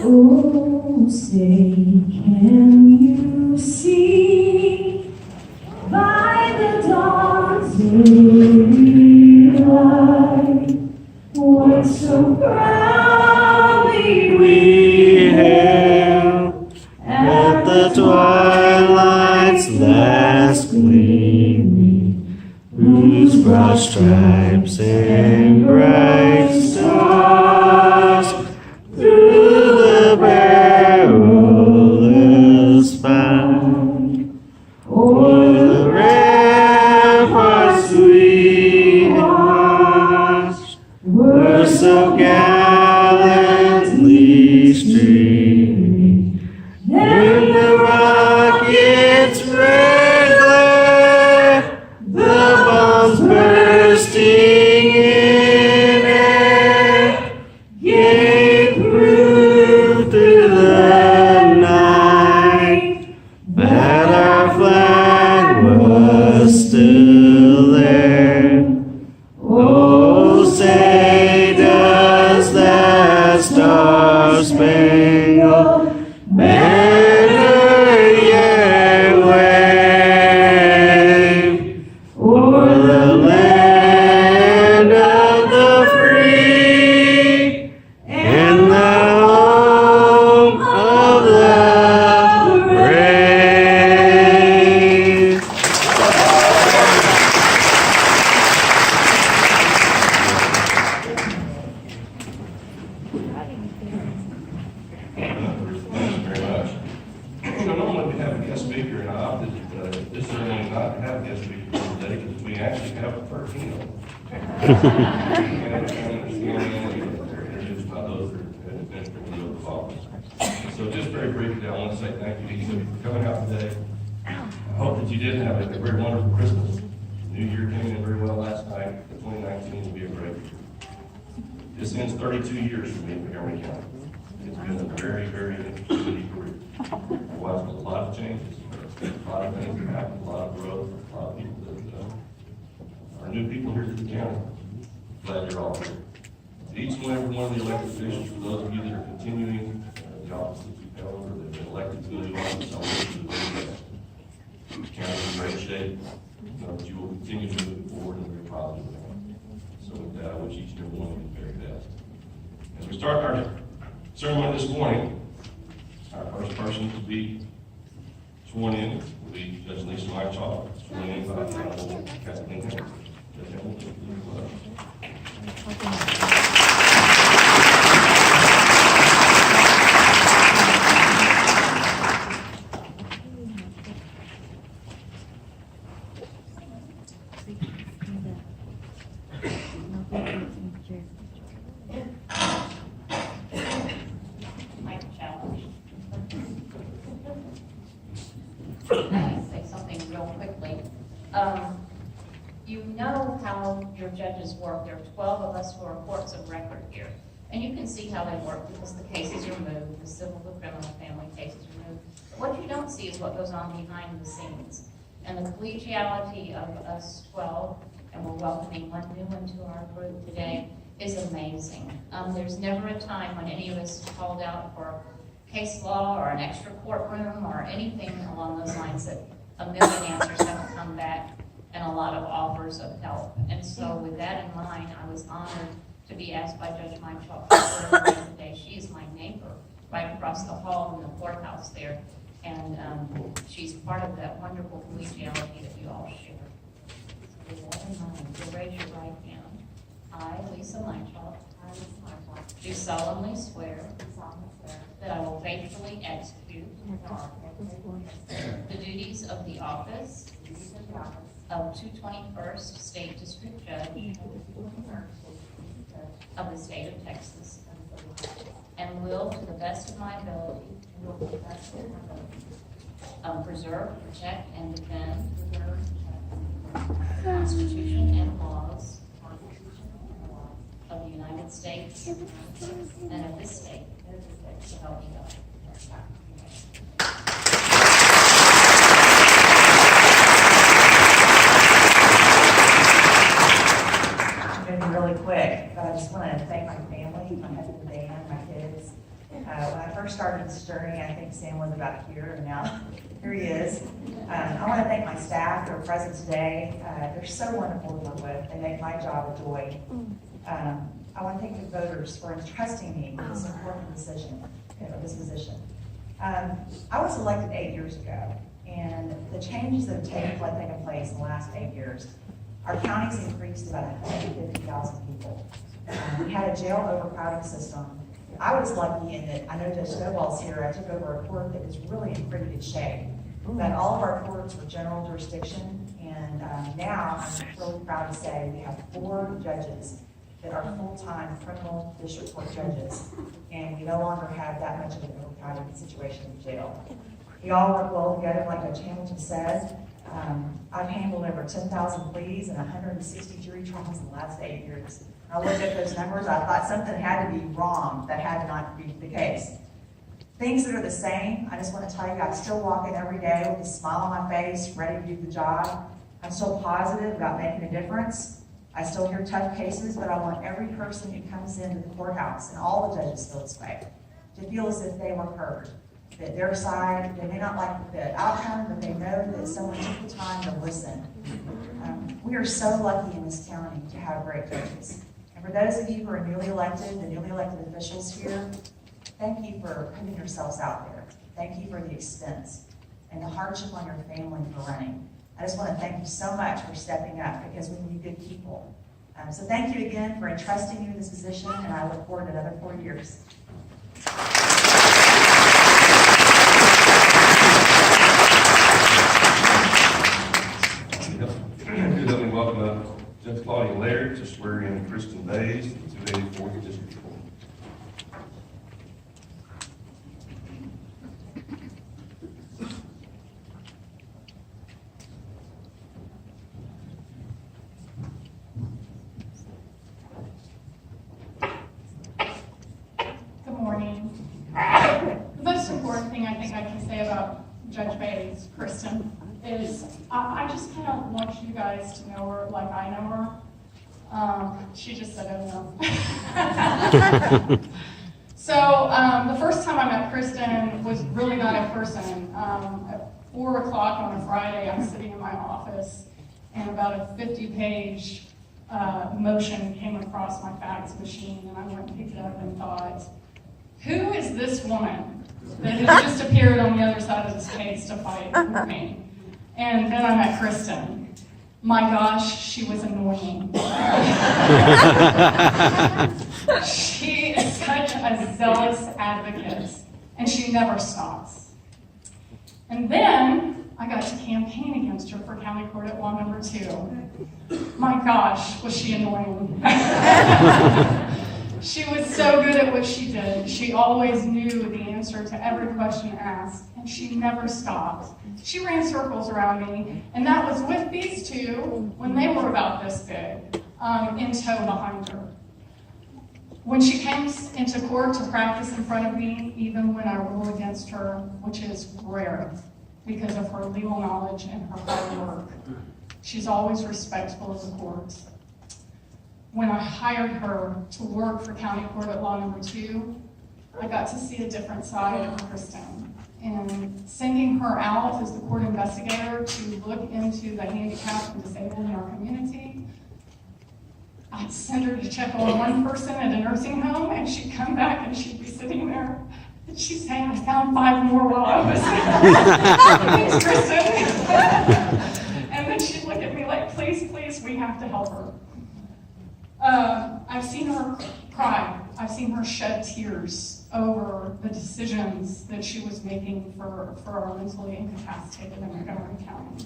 Oh, say, can you see by the dawn's early light what so proudly we hailed at the twilight's last gleaming, whose broad stripes and bright stars through the perilous fight o'er the ramparts we watched were so gallantly streaming, and the rockets' red glare, the bombs bursting in air, gave proof through the night that our flag was still there. Oh, say does that star-spangled banner yet wave o'er the land of the free and the home of the brave. Thank you very much. Normally we have a guest speaker, and I opted this ceremony not to have a guest speaker today because we actually have a clerk. Introduced by those that have been for the oath of office. So just very briefly, I want to say thank you to each of you for coming out today. I hope that you did have a very wonderful Christmas. New Year came in very well last night. 2019 will be a great year. This ends 32 years for me in Montgomery County. It's been a very, very interesting career. I've watched a lot of changes, a lot of things that happened, a lot of growth, a lot of people that are new people here to the county. Glad you're all here. Each and every one of the elected officials, for those of you that are continuing the office that you've held or that have been elected to a new office, I wish you the very best. The county's in great shape. Know that you will continue to move forward in a very positive way. So with that, I wish each and every one of you the very best. As we start our ceremony this morning, our first person to be sworn in will be Judge Melisa Miller, sworn in by the Honorable Kathleen Henry. Judge Hamilton, please go ahead. Say something real quickly. You know how your judges work. There are 12 of us who are courts of record here. And you can see how they work because the cases are moved, the civil, the criminal, family cases are moved. But what you don't see is what goes on behind the scenes. And the collegiality of us 12, and we're welcoming one new one to our group today, is amazing. There's never a time when any of us is called out for case law or an extra courtroom or anything along those lines that a million answers haven't come back and a lot of offers of help. And so with that in mind, I was honored to be asked by Judge Meichel to serve today. She is my neighbor right across the hall in the courthouse there. And she's part of that wonderful collegiality that you all share. So with that in mind, you'll raise your right hand. I, Lisa Meichel, do solemnly swear that I will faithfully execute the duties of the office of 221st State District Judge of the state of Texas, and will, to the best of my ability, preserve, protect, and defend the Constitution and laws of the United States and of this state. So help me God. Really quick, but I just want to thank my family, my husband Dan, my kids, When I first started this journey, I think Sam was about here, and now here he is. I want to thank my staff who are present today. They're so wonderful to work with. They make my job a joy. I want to thank the voters for entrusting me with this important decision, this position. I was elected 8 years ago, and the changes that have taken place in the last 8 years, our county's increased about 150,000 people. We had a jail overcrowding system. I was lucky in that I know Judge Snowball's here. I took over a court that was really in pretty good shape. But all of our courts were general jurisdiction, and now I'm really proud to say we have 4 judges that are full-time criminal district court judges, and we no longer have that much of an overcrowding situation in jail. We all work well together, like Judge Hamilton said. I've handled over 10,000 pleas and 160 jury trials in the last 8 years. I looked at those numbers, I thought something had to be wrong, that had to not be the case. Things that are the same, I just want to tell you, I still walk in every day with a smile on my face, ready to do the job. I'm still positive about making a difference. I still hear tough cases, but I want every person who comes into the courthouse, and all the judges feel this way, to feel as if they were heard. That their side, they may not like the outcome, but they know that someone took the time to listen. We are so lucky in this county to have great judges. And for those of you who are newly elected, the newly elected officials here, thank you for putting yourselves out there. Thank you for the expense and the hardship on your family for running. I just want to thank you so much for stepping up, because we need good people. So thank you again for entrusting me with this position, and I look forward to another 4 years. Good evening, welcome up Judge Claudia Laird to swear in Kristen Bays to 284th District Court. Good morning. The most important thing I think I can say about Judge Bays, Kristen, is I just kind of want you guys to know her like I know her. She just said, "Oh no." So the first time I met Kristen was really not in person. At 4 o'clock on a Friday, I'm sitting in my office, and about a 50-page motion came across my fax machine, and I went and picked it up and thought, who is this woman that has just appeared on the other side of this case to fight with me? And then I met Kristen. My gosh, she was annoying. She is such a zealous advocate, and she never stops. And then I got to campaign against her for County Court at Law Number 2. My gosh, was she annoying. She was so good at what she did. She always knew the answer to every question asked, and she never stopped. She ran circles around me, and that was with these two when they were about this big, in tow behind her. When she came into court to practice in front of me, even when I rule against her, which is rare because of her legal knowledge and her hard work, she's always respectful of the court. When I hired her to work for County Court at Law Number 2, I got to see a different side of Kristen. And sending her out as the court investigator to look into the handicapped and disabled in our community, I'd send her to check on one person at a nursing home, and she'd come back and she'd be sitting there, and she'd say, I found 5 more while I was there. Thanks, Kristen. And then she'd look at me like, please, please, we have to help her. I've seen her cry. I've seen her shed tears over the decisions that she was making for our mentally incapacitated in Montgomery County.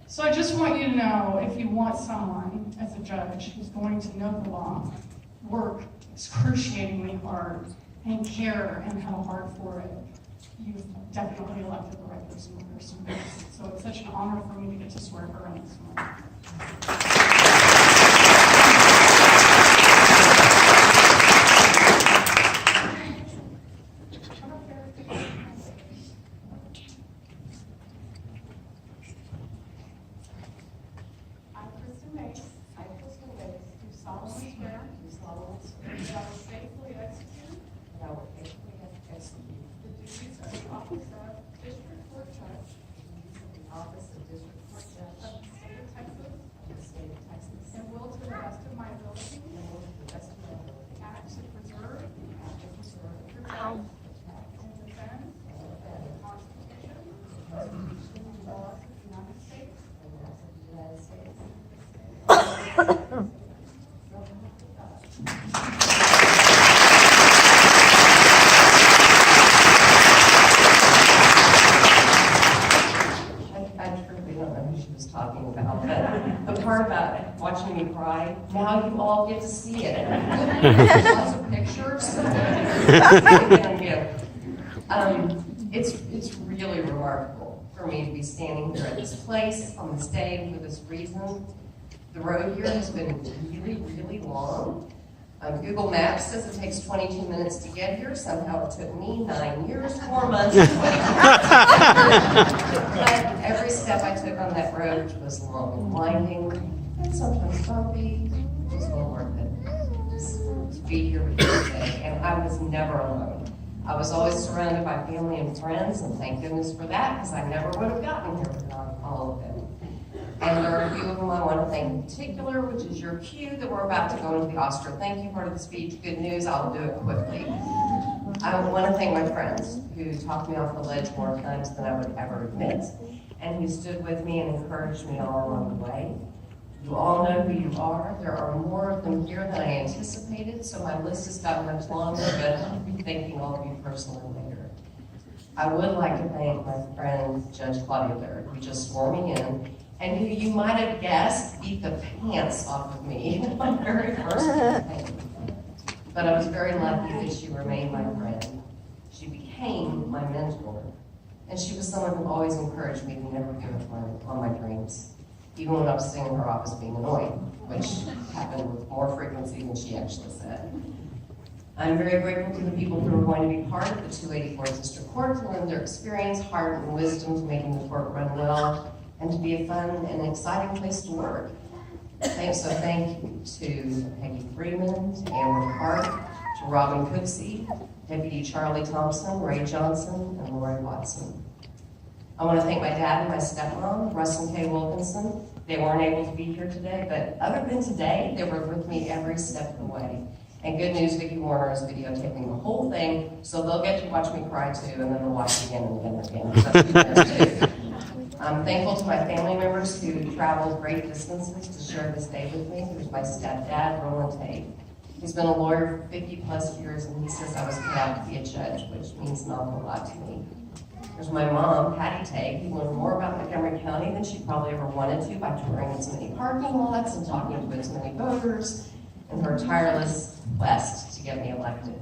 So I just want you to know, if you want someone as a judge who's going to know the law, work excruciatingly hard, and care and have a heart for it, you've definitely elected the right person for your service. So it's such an honor for me to get to swear her in this morning. That I will faithfully execute I truly don't know who she was talking about, but the part about watching me cry, now you all get to see it. Lots of pictures. It's really remarkable for me to be standing here at this place on this day for this reason. The road here has been really, really long. Google Maps says it takes 22 minutes to get here. Somehow it took me 9 years, 4 months, and 22 But every step I took on that road, which was long and winding, and sometimes bumpy, was well worth it. To be here with you today, and I was never alone. I was always surrounded by family and friends, and thank goodness for that, because I never would have gotten here without all of them. And there are a few of them I want to thank in particular, which is your cue that we're about to go into the Oscar thank you part of the speech. Good news, I'll do it quickly. I want to thank my friends who talked me off the ledge more times than I would ever admit, and who stood with me and encouraged me all along the way. You all know who you are. There are more of them here than I anticipated, so my list has gotten much longer, but I'll be thanking all of you personally later. I would like to thank my friend Judge Claudia Laird, who just swore me in, and who you might have guessed beat the pants off of me in my very first campaign. But I was very lucky that she remained my friend. She became my mentor, and she was someone who always encouraged me to never give up on my dreams, even when I was sitting in her office being annoying, which happened with more frequency than she actually said. I'm very grateful to the people who are going to be part of the 284th District Court to lend their experience, heart, and wisdom to making the court run well, and to be a fun and exciting place to work. Thank you to Peggy Freeman, to Amber Hart, to Robin Cooksey, Deputy Charlie Thompson, Ray Johnson, and Lori Watson. I want to thank my dad and my stepmom, Russ and Kay Wilkinson. They weren't able to be here today, but other than today, they were with me every step of the way. And good news, Vicki Warner is videotaping the whole thing, so they'll get to watch me cry too, and then they'll watch it again and again and again. So that's good news too. I'm thankful to my family members who traveled great distances to share this day with me. There's my stepdad, Roland Tate. He's been a lawyer for 50 plus years, and he says I was cut out to be a judge, which means an awful lot to me. There's my mom, Patty Tate, who learned more about Montgomery County than she probably ever wanted to by touring as many parking lots and talking to as many voters, and her tireless quest to get me elected.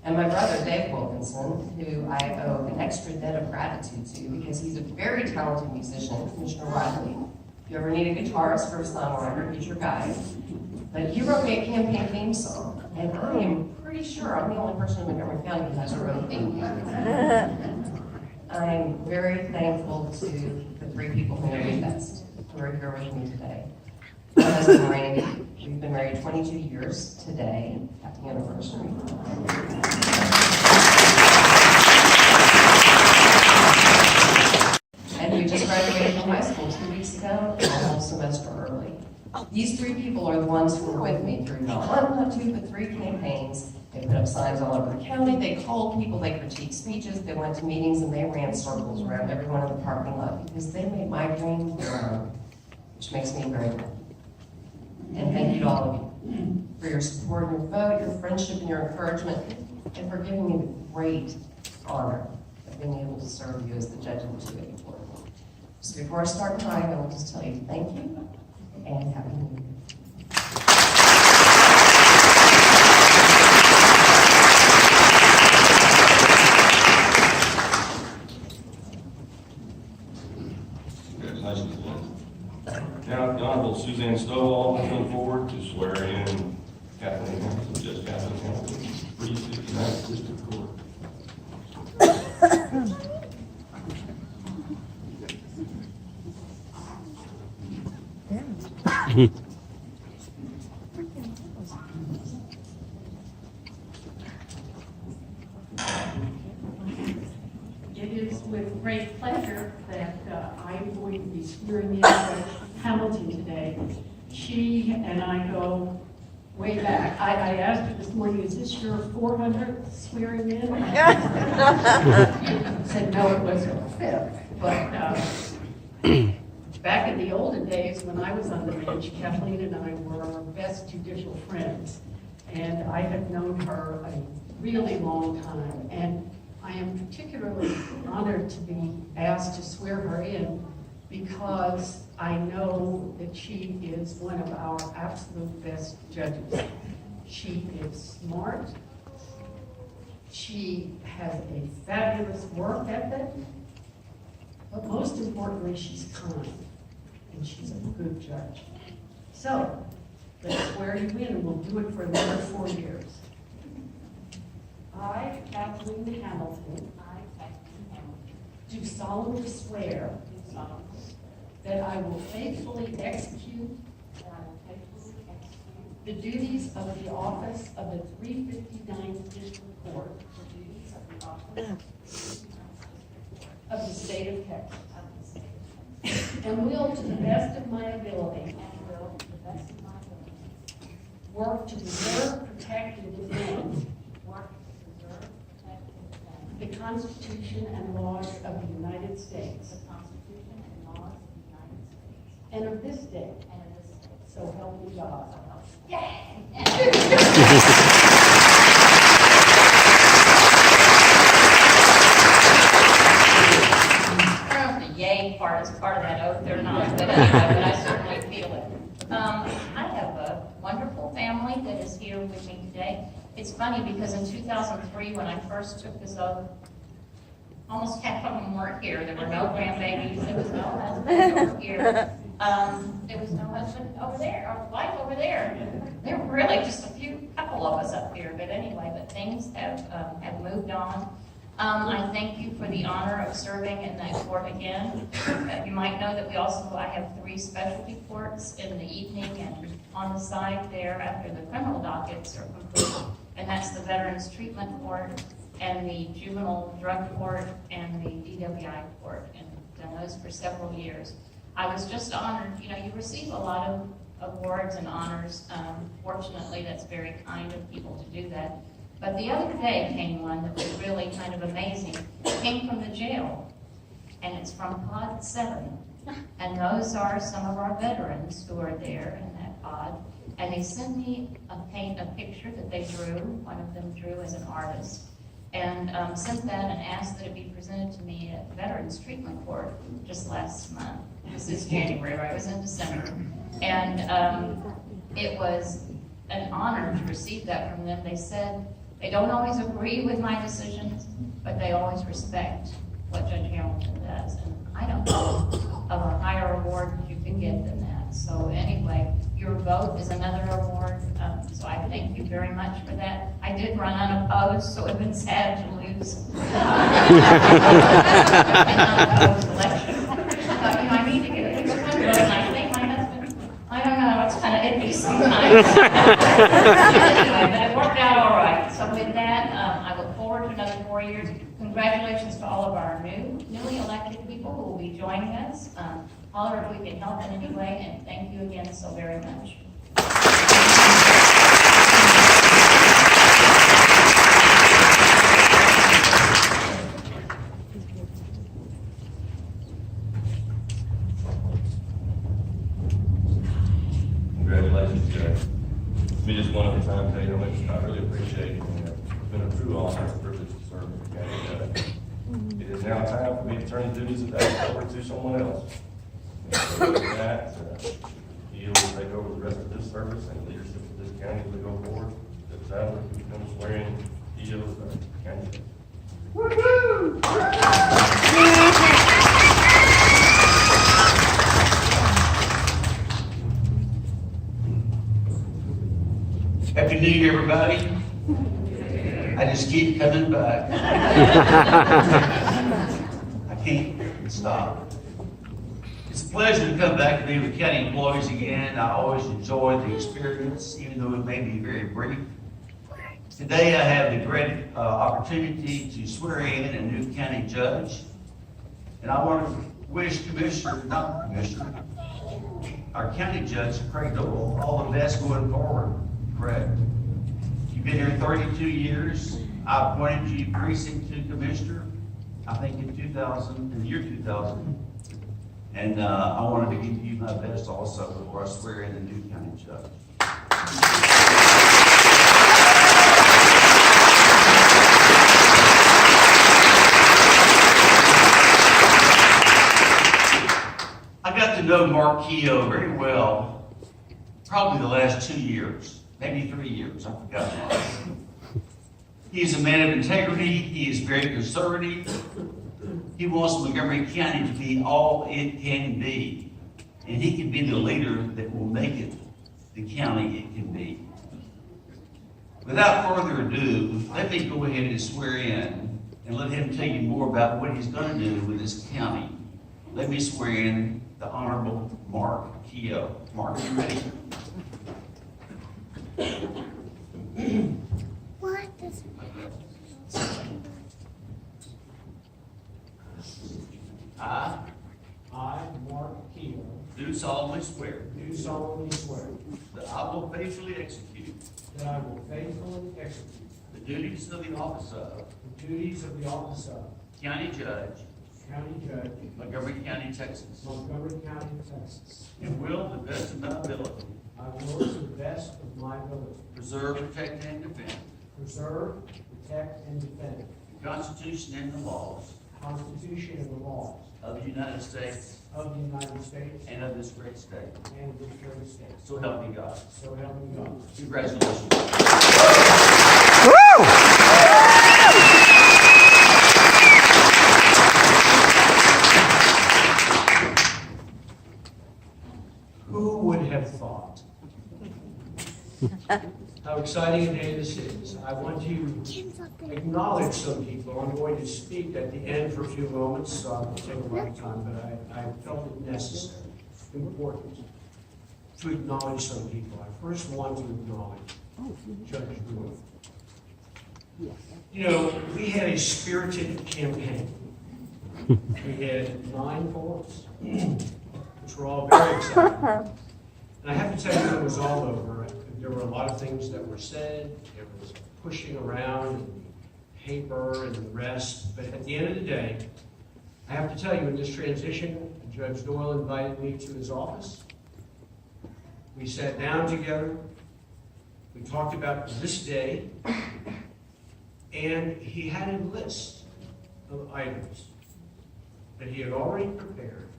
And my brother, Dave Wilkinson, who I owe an extra debt of gratitude to because he's a very talented musician, Commissioner Riley. If you ever need a guitarist for a songwriter, he's your guy. But he wrote me a campaign theme song, and I am pretty sure I'm the only person in Montgomery County who has a real theme music. I'm very thankful to the three people who know me best, who are here with me today. My husband, Randy, we've been married 22 years today, happy anniversary. And we just graduated from high school 2 weeks ago, a whole semester early. These three people are the ones who were with me through not one, not two, but three campaigns. They put up signs all over the county, they called people, they critiqued speeches, they went to meetings, and they ran circles around everyone in the parking lot because they made my dream their own, which makes me very happy. And thank you to all of you for your support and your vote, your friendship and your encouragement, and for giving me the great honor of being able to serve you as the judge of the 284. So before I start crying, I will just tell you thank you and happy New Year. Now, the Honorable Suzanne Stovall will come forward to swear in Kathleen Hamilton, Judge Kathleen Hamilton, Brief 59th District Court. It is with great pleasure that I am going to be swearing in Judge Hamilton today. She and I go way back. I asked her this morning, is this your 400th swearing in? Said no, it was her 5th. But back in the olden days, when I was on the bench, Kathleen and I were best judicial friends. And I have known her a really long time. And I am particularly honored to be asked to swear her in because I know that she is one of our absolute best judges. She is smart. She has a fabulous work ethic. But most importantly, she's kind, and she's a good judge. So, let's swear you in, and we'll do it for another 4 years. I, Kathleen Hamilton, do solemnly swear that I will faithfully execute the duties of the office of the 359th District Court of the state of Texas, and will, to the best of my ability, work to preserve, protect, and defend the Constitution and laws of the United States and of this state. So help me God. I don't know if the yay part is part of that oath or not, but anyway, but I certainly feel it. I have a wonderful family that is here with me today. It's funny because in 2003, when I first took this oath, almost half of them weren't here. There were no grandbabies, there was no husband over here. There was no husband over there, or wife over there. There were really just a couple of us up here, but anyway, but things have moved on. I thank you for the honor of serving in that court again. You might know that I have 3 specialty courts in the evening and on the side there after the criminal dockets are complete. And that's the Veterans Treatment Court and the Juvenile Drug Court and the DWI Court, and done those for several years. I was just honored, you receive a lot of awards and honors. Fortunately, that's very kind of people to do that. But the other day came one that was really kind of amazing. It came from the jail, and it's from Pod 7. And those are some of our veterans who are there in that pod. And they sent me a picture that they drew. One of them drew as an artist. And sent that and asked that it be presented to me at Veterans Treatment Court just last month. This is January, right? It was in December. And it was an honor to receive that from them. They said they don't always agree with my decisions, but they always respect what Judge Hamilton does. And I don't know of a higher award you can get than that. So anyway, your vote is another award. So I thank you very much for that. I did run unopposed, so it would have been sad to lose an unopposed election. But, I need to get at least one vote, and I think my husband, I don't know, it's kind of iffy sometimes. Anyway, but it worked out all right. So with that, I look forward to another 4 years. Congratulations to all of our newly elected people who will be joining us. Holler if we can help in any way, and thank you again so very much. Congratulations, Judge. Me just one other time tell you how much I really appreciate it. It's been a true honor and privilege to serve as a county judge. It is now time for me to turn the duties of that over to someone else. So with that, he will take over the rest of this service and leadership of this county as we go forward. Judge Sadler, who becomes swearing Keogh as our county judge. Happy New Year, everybody. I just keep coming back. I can't stop. It's a pleasure to come back and be with county employees again. I always enjoy the experience, even though it may be very brief. Today, I have the great opportunity to swear in a new county judge. And I want to wish our county judge, Craig Doyle, all the best going forward. Craig, you've been here 32 years. I appointed you precinct 2 commissioner, I think in the year 2000. And I wanted to give you my best also before I swear in the new county judge. I got to know Mark Keogh very well, probably the last 2 years, maybe 3 years, I forgot Mark. He is a man of integrity, he is very conservative. He wants Montgomery County to be all it can be, and he can be the leader that will make it the county it can be. Without further ado, let me go ahead and swear in and let him tell you more about what he's going to do with this county. Let me swear in the Honorable Mark Keogh. Mark, you ready? What does I I, Mark Keogh, do solemnly swear do solemnly swear that I will faithfully execute that I will faithfully execute the duties of the office of the duties of the office of County Judge, County Judge, Montgomery County, Texas, Montgomery County, Texas. and will, to the best of my ability, I will, to the best of my ability, preserve, protect, and defend preserve, protect, and defend the Constitution and the laws the Constitution and the laws of the United States of the United States and of this great state. and of this great state. So help me God. So help me God. Congratulations. Who would have thought? How exciting a day this is. I want to acknowledge some people. I'm going to speak at the end for a few moments, so I'll take a lot of time, but I felt it necessary, important, to acknowledge some people. I first want to acknowledge Judge Doyle. You know, we had a spirited campaign. We had 9 polls, which were all very exciting. And I have to tell you, when it was all over, there were a lot of things that were said, there was pushing around in the paper and the rest, but at the end of the day, I have to tell you, in this transition, Judge Doyle invited me to his office. We sat down together, we talked about this day, and he had a list of items that he had already prepared.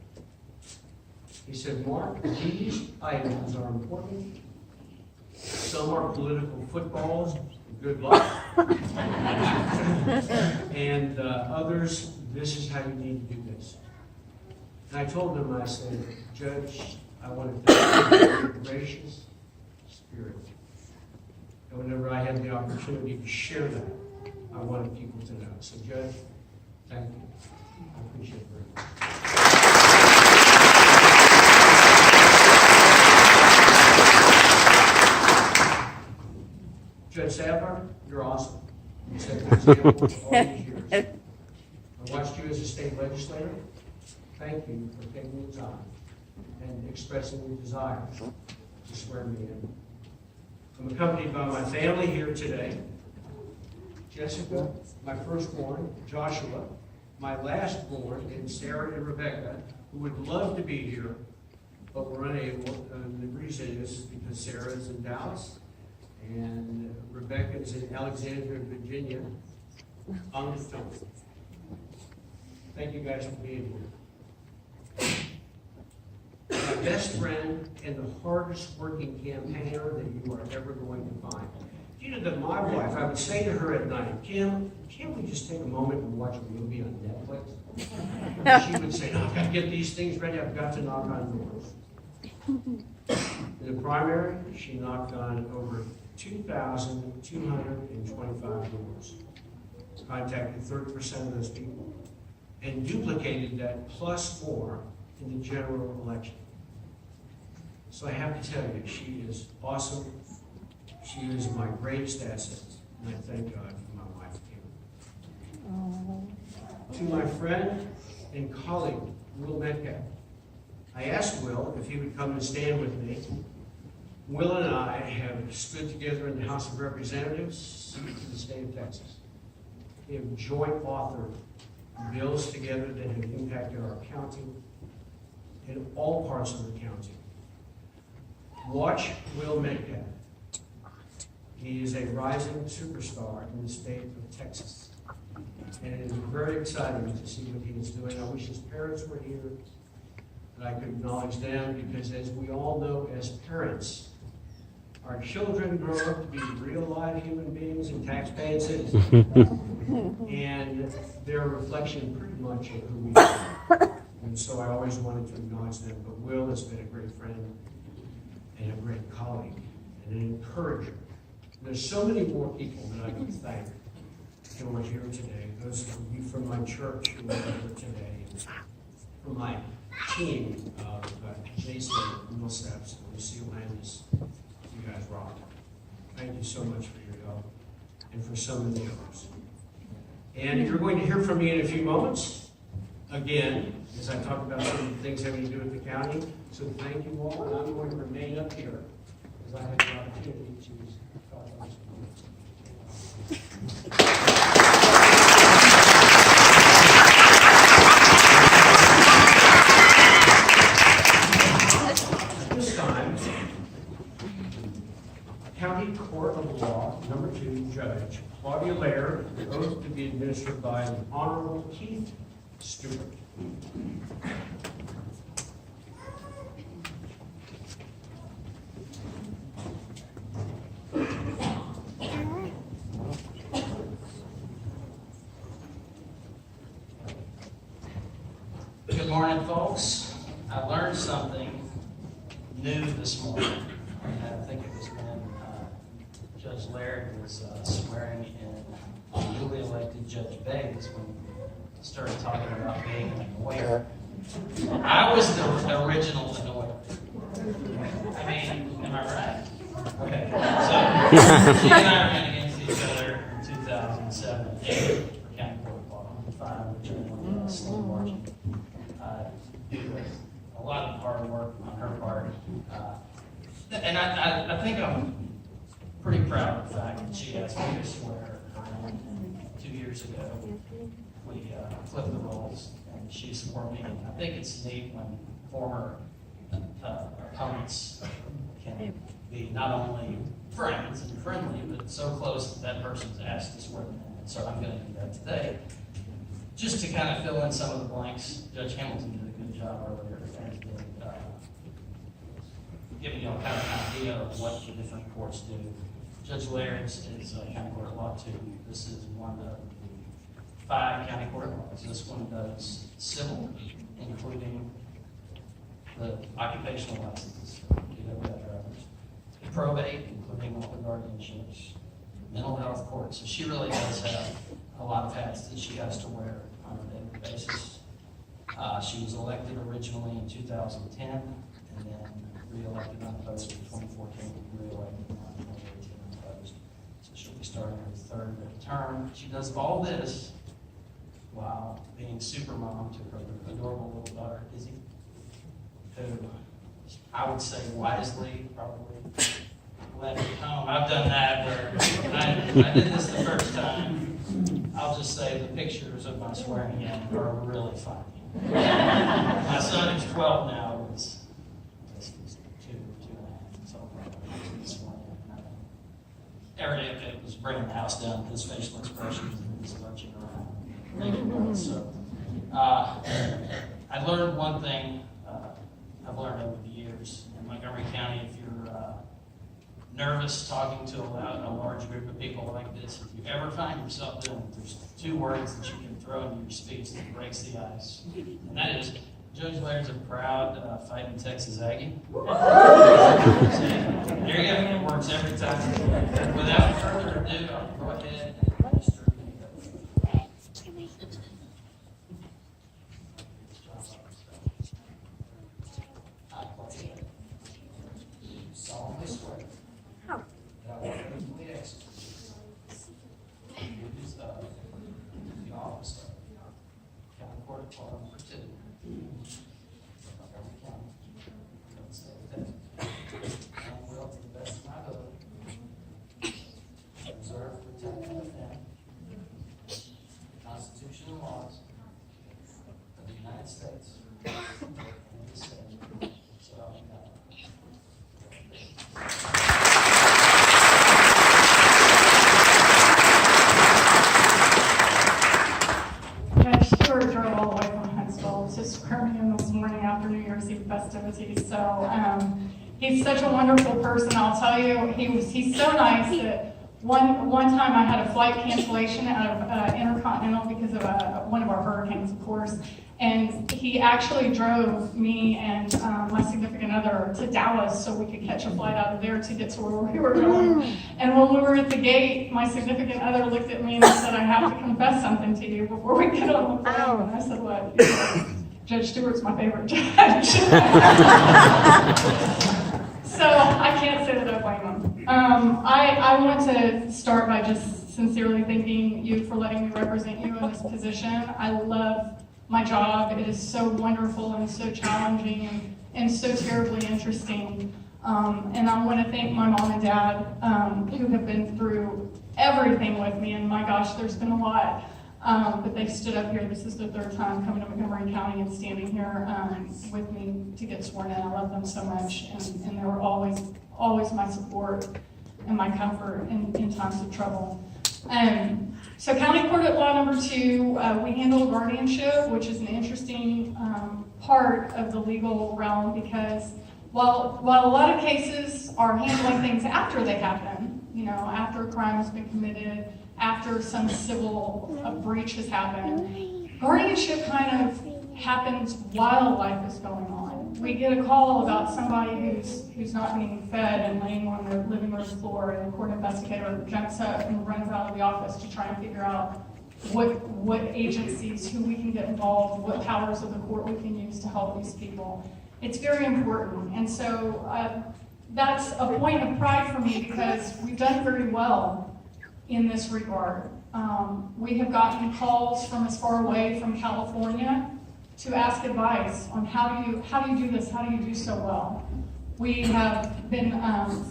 He said, Mark, these items are important. Some are political footballs, good luck. And others, this is how you need to do this. And I told him, I said, Judge, I want to thank you for your gracious spirit. And whenever I had the opportunity to share that, I wanted people to know. So, Judge, thank you. I appreciate it very much. Judge Sadler, you're awesome. You set an example all these years. I watched you as a state legislator. Thank you for taking the time and expressing the desire to swear me in. I'm accompanied by my family here today. Jessica, my firstborn, Joshua, my lastborn, and Sarah and Rebecca, who would love to be here, but were unable. And the reason is because Sarah is in Dallas, and Rebecca is in Alexandria, Virginia, on the film. Thank you guys for being here. My best friend and the hardest working campaigner that you are ever going to find. You know that my wife, I would say to her at night, Kim, can't we just take a moment and watch a movie on Netflix? And she would say, no, I've got to get these things ready, I've got to knock on doors. In the primary, she knocked on over 2,225 doors. Contacted 30% of those people and duplicated that plus more in the general election. So I have to tell you, she is awesome. She is my greatest asset, and I thank God for my wife, Kim. To my friend and colleague, Will Metcalf, I asked Will if he would come and stand with me. Will and I have stood together in the House of Representatives in the state of Texas. We have joint authored bills together that have impacted our county. in all parts of the county. Watch Will Metcalf. He is a rising superstar in the state of Texas. And it is very exciting to see what he is doing. I wish his parents were here, that I could acknowledge them, because as we all know as parents, our children grow up to be real live human beings and tax-paying citizens. And they're a reflection pretty much of who we are. And so I always wanted to acknowledge them. But Will has been a great friend and a great colleague and an encourager. There's so many more people that I can thank who are here today. Those of you from my church who are here today, and from my team of Jason Millsaps and Lucille Landis. You guys rock. Thank you so much for your help and for so many others. And you're going to hear from me in a few moments, again, as I talk about some of the things having to do with the county. So thank you all, and I'm going to remain up here as I have the opportunity to talk about this. This time, County Court of Law, number 2, Judge Claudia Laird, oath to be administered by the Honorable Keith Stewart. Good morning, folks. I learned something new this morning. I think it was when Judge Laird was swearing in newly elected Judge Bates when he started talking about being an lawyer. I was the original lawyer. I mean, am I right? Okay. So she and I ran against each other in 2007 and 8 for County Court of Law. 5, which are slow marching. Due to a lot of hard work on her part. And I think I'm pretty proud of the fact that she asked me to swear 2 years ago. We flipped the roles and she swore me. And I think it's neat when former opponents can be not only friends and friendly, but so close that that person's asked to swear them in. And so I'm going to do that today. Just to kind of fill in some of the blanks, Judge Hamilton did a good job earlier and giving you all kind of an idea of what the different courts do. Judge Laird's is County Court of Law 2. This is one of the 5 County Court of Laws. This one does civil, including the occupational licenses for DWI drivers, probate, including all the guardianships, mental health court. So she really does have a lot of hats that she has to wear on a daily basis. She was elected originally in 2010 and then re-elected unopposed in 2014 and re-elected in 2018 unopposed. So she'll be starting her 3rd term. She does all this while being super mom to her adorable little daughter, Izzy, who I would say wisely probably left at home. I've done that where I did this the first time. I'll just say the pictures of my swearing in are really funny. My son, who's 12 now, was 2.5. So every day it was bringing the house down, his facial expressions and his lurching around, making noise. So I learned one thing I've learned over the years in Montgomery County. If you're nervous talking to a large group of people like this, if you ever find yourself doing it, there's 2 words that you can throw into your speech that breaks the ice. And that is, Judge Laird's a proud fighting Texas Aggie. There you go, it works every time. Without further ado, I'll go ahead and administer the solemnly swear that I will faithfully execute the duties of the office of County Court of Law number 2, Montgomery County, State of Texas, and will, to the best of my ability, observe, He's such a wonderful person, I'll tell you. He's so nice that one time I had a flight cancellation out of Intercontinental because of one of our hurricanes, of course. And he actually drove me and my significant other to Dallas so we could catch a flight out of there to get to where we were going. And when we were at the gate, my significant other looked at me and said, "I have to confess something to you before we get on the plane." And I said, "What?" He said, "Judge Stewart's my favorite judge." So I can't say that I blame him. I want to start by just sincerely thanking you for letting me represent you in this position. I love my job. It is so wonderful and so challenging and so terribly interesting. And I want to thank my mom and dad who have been through everything with me. And my gosh, there's been a lot. But they've stood up here. This is the third time coming to Montgomery County and standing here with me to get sworn in. I love them so much, and they were always my support and my comfort in times of trouble. So County Court at Law number 2, we handle guardianship, which is an interesting part of the legal realm, because while a lot of cases are handling things after they happen, after a crime has been committed, after some civil breach has happened, guardianship kind of happens while life is going on. We get a call about somebody who's not being fed and laying on their living room floor, and the court investigator jumps up and runs out of the office to try and figure out what agencies, who we can get involved, what powers of the court we can use to help these people. It's very important, and so that's a point of pride for me, because we've done very well in this regard. We have gotten calls from as far away from California to ask advice on how do you do this, how do you do so well. We have been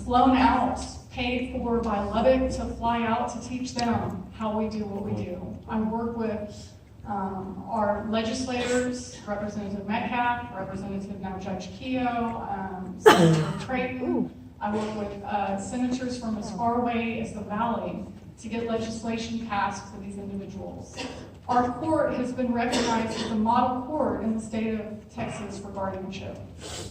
flown out, paid for by Lubbock to fly out to teach them how we do what we do. I work with our legislators, Representative Metcalf, Representative now Judge Keogh, Senator Creighton. I work with senators from as far away as the Valley to get legislation passed for these individuals. Our court has been recognized as a model court in the state of Texas for guardianship.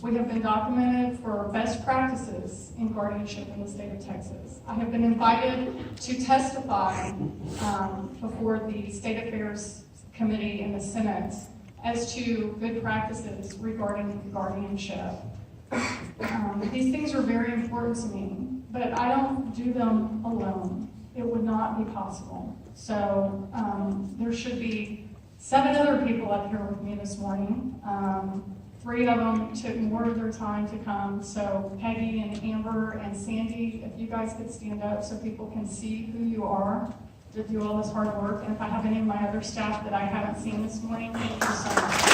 We have been documented for best practices in guardianship in the state of Texas. I have been invited to testify before the State Affairs Committee in the Senate as to good practices regarding guardianship. These things are very important to me, but I don't do them alone. It would not be possible. So there should be 7 other people up here with me this morning. 3 of them took more of their time to come. So Peggy and Amber and Sandy, if you guys could stand up so people can see who you are to do all this hard work. And if I have any of my other staff that I haven't seen this morning, thank you so much.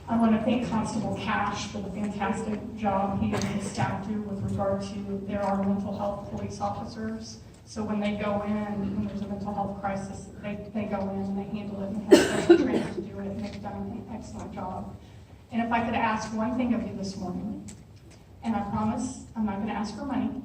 I want to thank Constable Cash for the fantastic job he and his staff do with regard to there are mental health police officers. So when they go in, when there's a mental health crisis, they go in and they handle it and have special training to do it, and they've done an excellent job. And if I could ask one thing of you this morning, and I promise I'm not going to ask for money.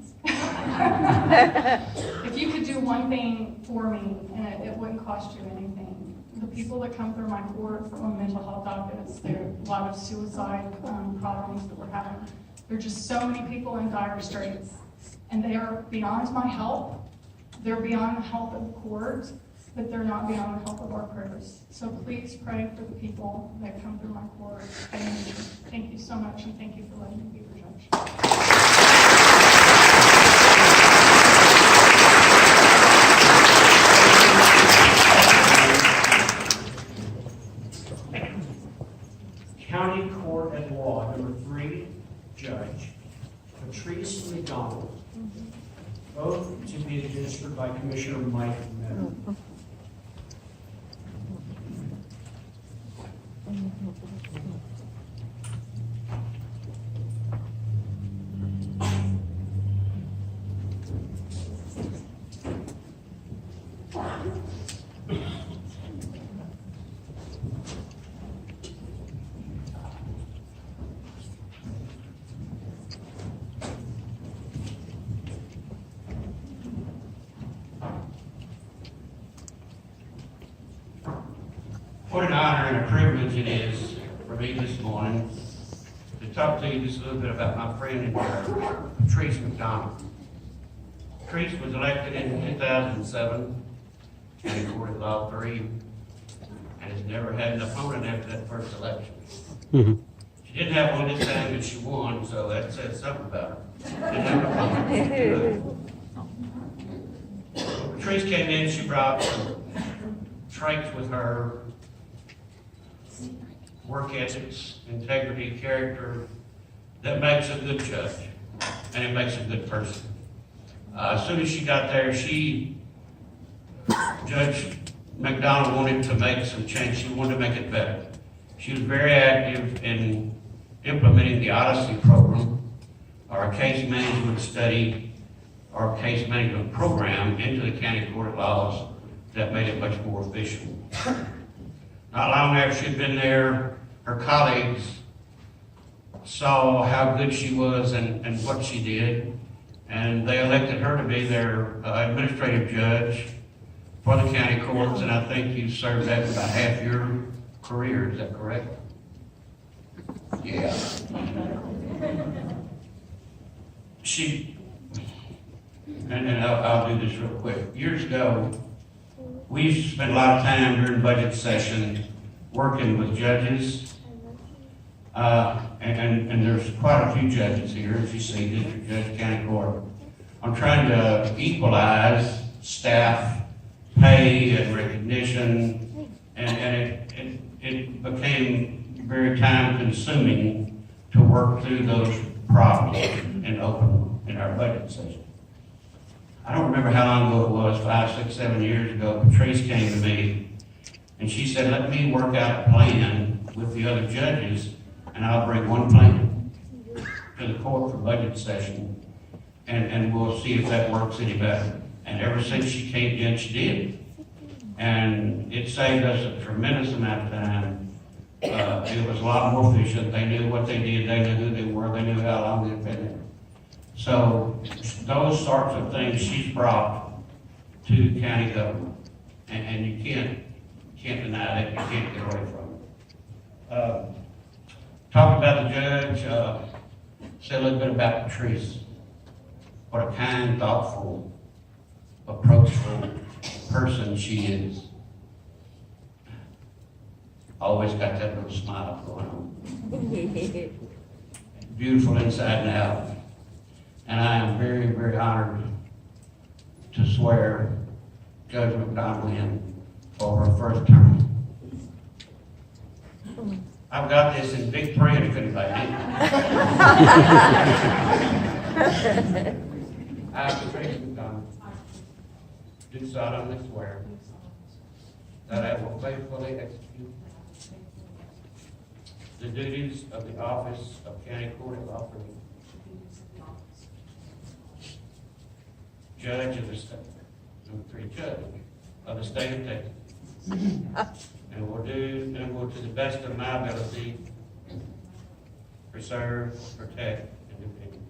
If you could do one thing for me, and it wouldn't cost you anything. The people that come through my court from mental health advocates, there are a lot of suicide problems that we're having. There are just so many people in dire straits, and they are beyond my help. They're beyond the help of the court, but they're not beyond the help of our prayers. So please pray for the people that come through my court. Thank you so much, and thank you for letting me be your judge. County Court at Law number 3, Judge Patrice McDonald. Oath to be administered by Commissioner Mike Miller. What an honor and a privilege it is for me this morning to talk to you just a little bit about my friend in church, Patrice McDonald. Patrice was elected in 2007, County Court of Law 3, and has never had an opponent after that first election. She didn't have one this time, but she won, so that says something about her. Didn't have an opponent. When Patrice came in, she brought some traits with her: work ethics, integrity, character, that makes a good judge, and it makes a good person. As soon as she got there, Judge McDonald wanted to make some change. She wanted to make it better. She was very active in implementing the Odyssey program, our case management study, our case management program into the county court of laws that made it much more efficient. Not long after she'd been there, her colleagues saw how good she was and what she did, and they elected her to be their administrative judge for the county courts, and I think you served that for about half your career, is that correct? Yeah. I'll do this real quick. Years ago, we used to spend a lot of time during budget session working with judges, and there's quite a few judges here, as you see, district judge, county court. I'm trying to equalize staff pay and recognition, and it became very time consuming to work through those problems in our budget session. I don't remember how long ago it was, 5, 6, 7 years ago. Patrice came to me and she said, let me work out a plan with the other judges, and I'll bring one plan to the court for budget session, and we'll see if that works any better. And ever since she came in, she did. And it saved us a tremendous amount of time. It was a lot more efficient. They knew what they did. They knew who they were. They knew how long they'd been there. So those sorts of things she's brought to county government. And you can't deny that. You can't get away from it. Talk about the judge. Say a little bit about Patrice. What a kind, thoughtful, approachable person she is. Always got that little smile going on. Beautiful inside and out. And I am very, very honored to swear Judge McDonald in for her first term. I've got this in big print if anybody needs it. I, Patrice McDonald, do solemnly swear that I will faithfully execute the duties of the office of County Court of Law, Judge of the state, Judge of the state of Texas, and will to the best of my ability preserve, protect, and defend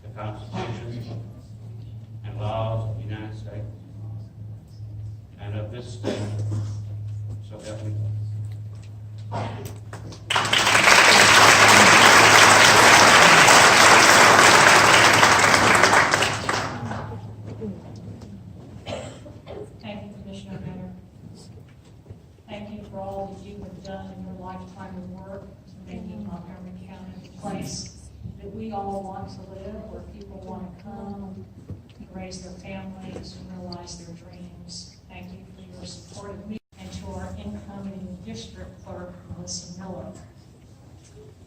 the Constitution and laws of the United States and of this state, so help me God. Thank you, Commissioner Miller. Thank you for all that you have done in your lifetime of work to making Montgomery County a place that we all want to live, where people want to come and raise their families and realize their dreams. Thank you for your support of me and to our incoming district clerk, Melisa Miller.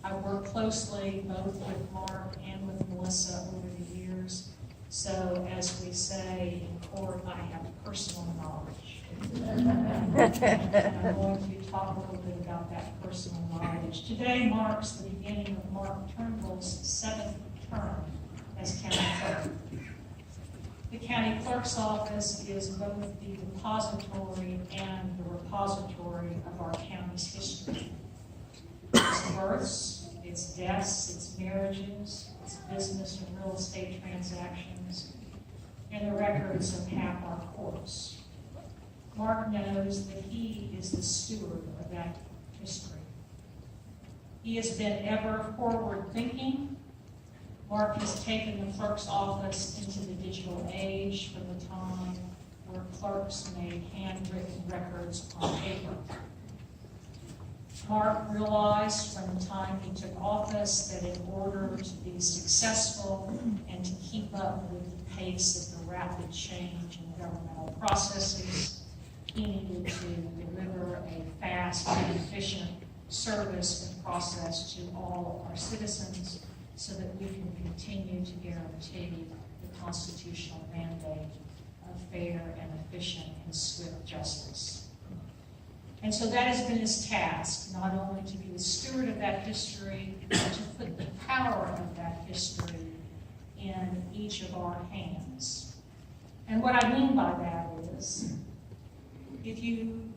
I work closely both with Mark and with Melissa over the years, so as we say in court, I have personal knowledge. And I'm going to talk a little bit about that personal knowledge. Today marks the beginning of Mark Turnbull's 7th term as county clerk. The county clerk's office is both the depository and the repository of our county's history. Its births, its deaths, its marriages, its business and real estate transactions, and the records of half our courts. Mark knows that he is the steward of that history. He has been ever forward-thinking. Mark has taken the clerk's office into the digital age from the time where clerks made handwritten records on paper. Mark realized from the time he took office that in order to be successful and to keep up with the pace of the rapid change in governmental processes, he needed to deliver a fast and efficient service and process to all our citizens so that we can continue to guarantee the constitutional mandate of fair and efficient and swift justice. And so that has been his task, not only to be the steward of that history, but to put the power of that history in each of our hands. And what I mean by that is, if you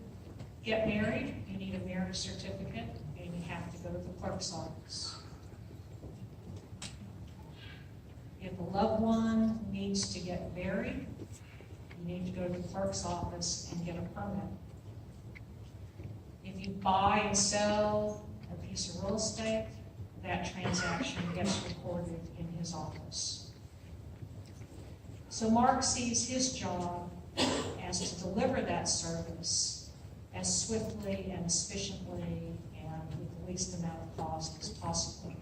get married, you need a marriage certificate, and you have to go to the clerk's office. If a loved one needs to get buried, you need to go to the clerk's office and get a permit. If you buy and sell a piece of real estate, that transaction gets recorded in his office. So Mark sees his job as to deliver that service as swiftly and efficiently and with the least amount of cost as possible.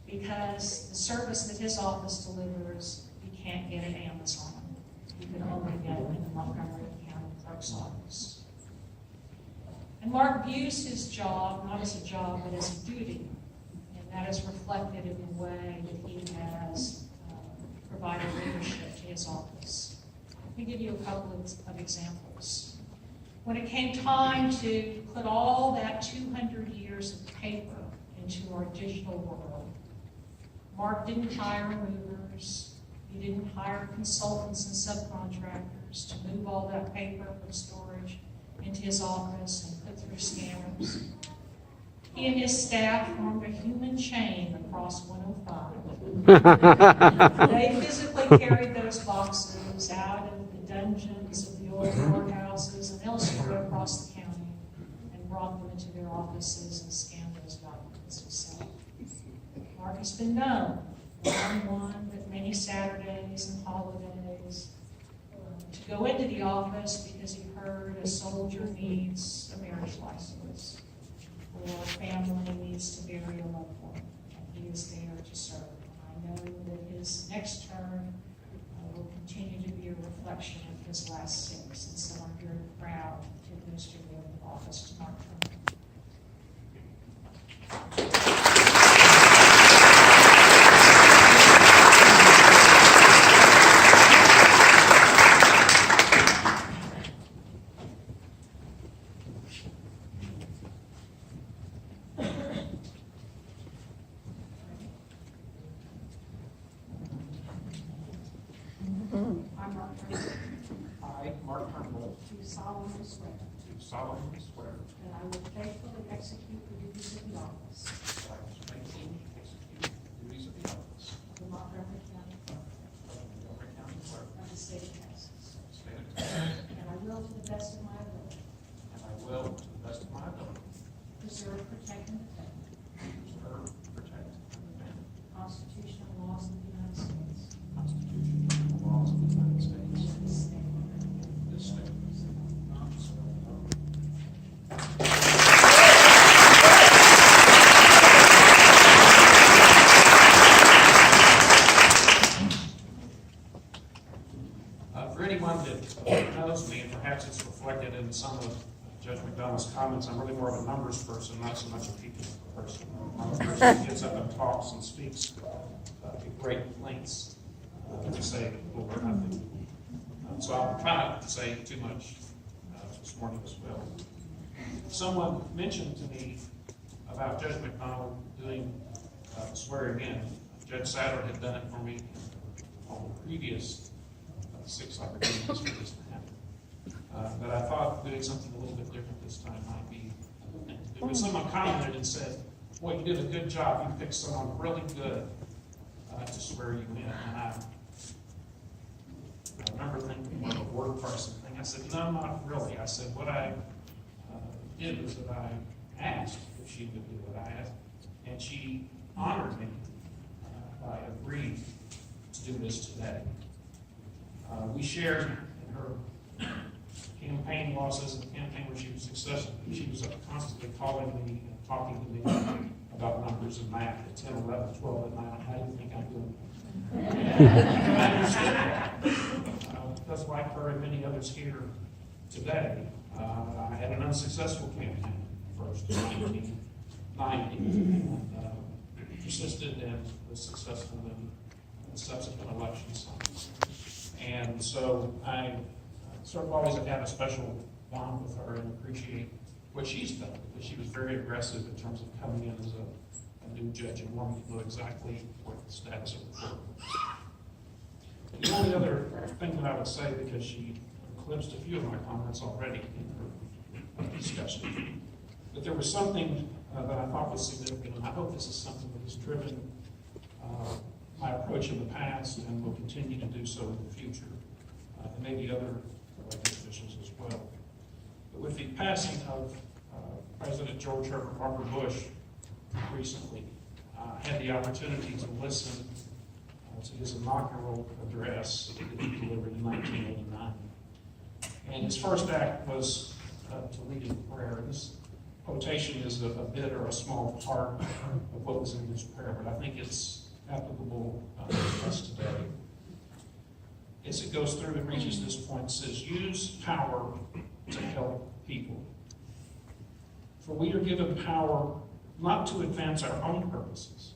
Because the service that his office delivers, you can't get at Amazon. You can only get it in the Montgomery County Clerk's office. And Mark views his job not as a job, but as a duty. And that is reflected in the way that he has provided leadership to his office. Let me give you a couple of examples. When it came time to put all that 200 years of paper into our digital world, Mark didn't hire movers. He didn't hire consultants and subcontractors to move all that paper from storage into his office and put through scanners. He and his staff formed a human chain across 105. They physically carried those boxes out of the dungeons of the old courthouses and elsewhere across the county and brought them into their offices and scanned those documents himself. Mark has been known, one-on-one, with many Saturdays and holidays, to go into the office because he heard a soldier needs a marriage license or a family needs to bury a loved one, and he is there to serve. And I know that his next term will continue to be a reflection of his last 6, and so I'm very proud to administer the oath of office to Mark. I, Mark Turnbull, Do solemnly swear do solemnly swear that I will faithfully execute the duties of the office that I will faithfully execute the duties of the office of the Montgomery County Clerk of the Montgomery County Clerk of the state of Texas, of the state of Texas, and I will, to the best of my ability, and I will, to the best of my ability, preserve, protect, and defend preserve, protect, and defend the constitutional laws of the United States the Constitution and the laws of the United States, and this state. this state. For anyone that knows me, and perhaps it's reflected in some of Judge McDonald's comments, I'm really more of a numbers person, not so much a people person. I'm a person who gets up and talks and speaks at great lengths to say little or nothing. So I'll try not to say too much this morning as well. Someone mentioned to me about Judge McDonald doing the swearing in. Judge Sadler had done it for me on the previous 6 opportunities for this to happen. But I thought doing something a little bit different this time might be. When someone commented and said, "Boy, you did a good job. You picked someone really good to swear you in." And I remember thinking, well, a word person thing. I said, no, not really. I said, what I did was that I asked if she would do what I asked, and she honored me by agreeing to do this today. We shared in her campaign losses and campaign where she was successful. She was constantly calling me and talking to me about numbers and math at 10, 11, 12 at night. How do you think I'm doing? And I understood that. Because like her and many others here today, I had an unsuccessful campaign first in 1990, and persisted and was successful in the subsequent elections. And so I sort of always had a special bond with her and appreciate what she's done, because she was very aggressive in terms of coming in as a new judge and wanting to know exactly what the status of the court was. The only other thing that I would say, because she eclipsed a few of my comments already in her discussion, but there was something that I thought was significant, and I hope this is something that has driven my approach in the past and will continue to do so in the future, and maybe other elected officials as well. But with the passing of President George Herbert Walker Bush recently, I had the opportunity to listen to his inaugural address that he delivered in 1989. And his first act was to lead in prayer. And this quotation is a bit or a small part of what was in his prayer, but I think it's applicable to us today. As it goes through and reaches this point, it says, use power to help people. For we are given power not to advance our own purposes,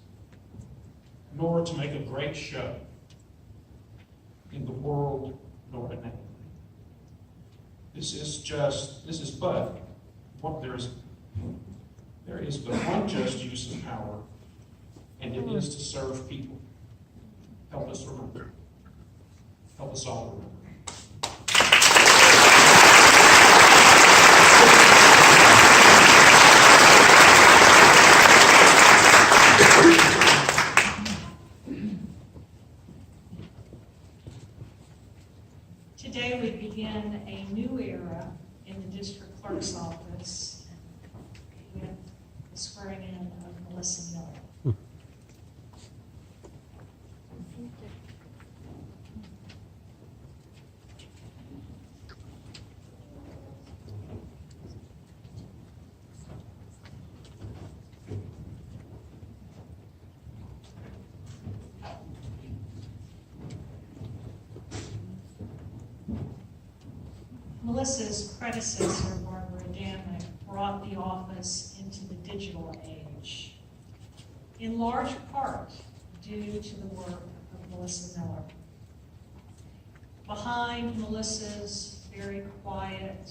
nor to make a great show in the world, nor in name. There is but one just use of power, and it is to serve people. Help us remember. Help us all remember. Today we begin a new era in the district clerk's office with the swearing in of Melisa Miller. Melissa's predecessor, Barbara Damick, brought the office into the digital age, in large part due to the work of Melisa Miller. Behind Melissa's very quiet,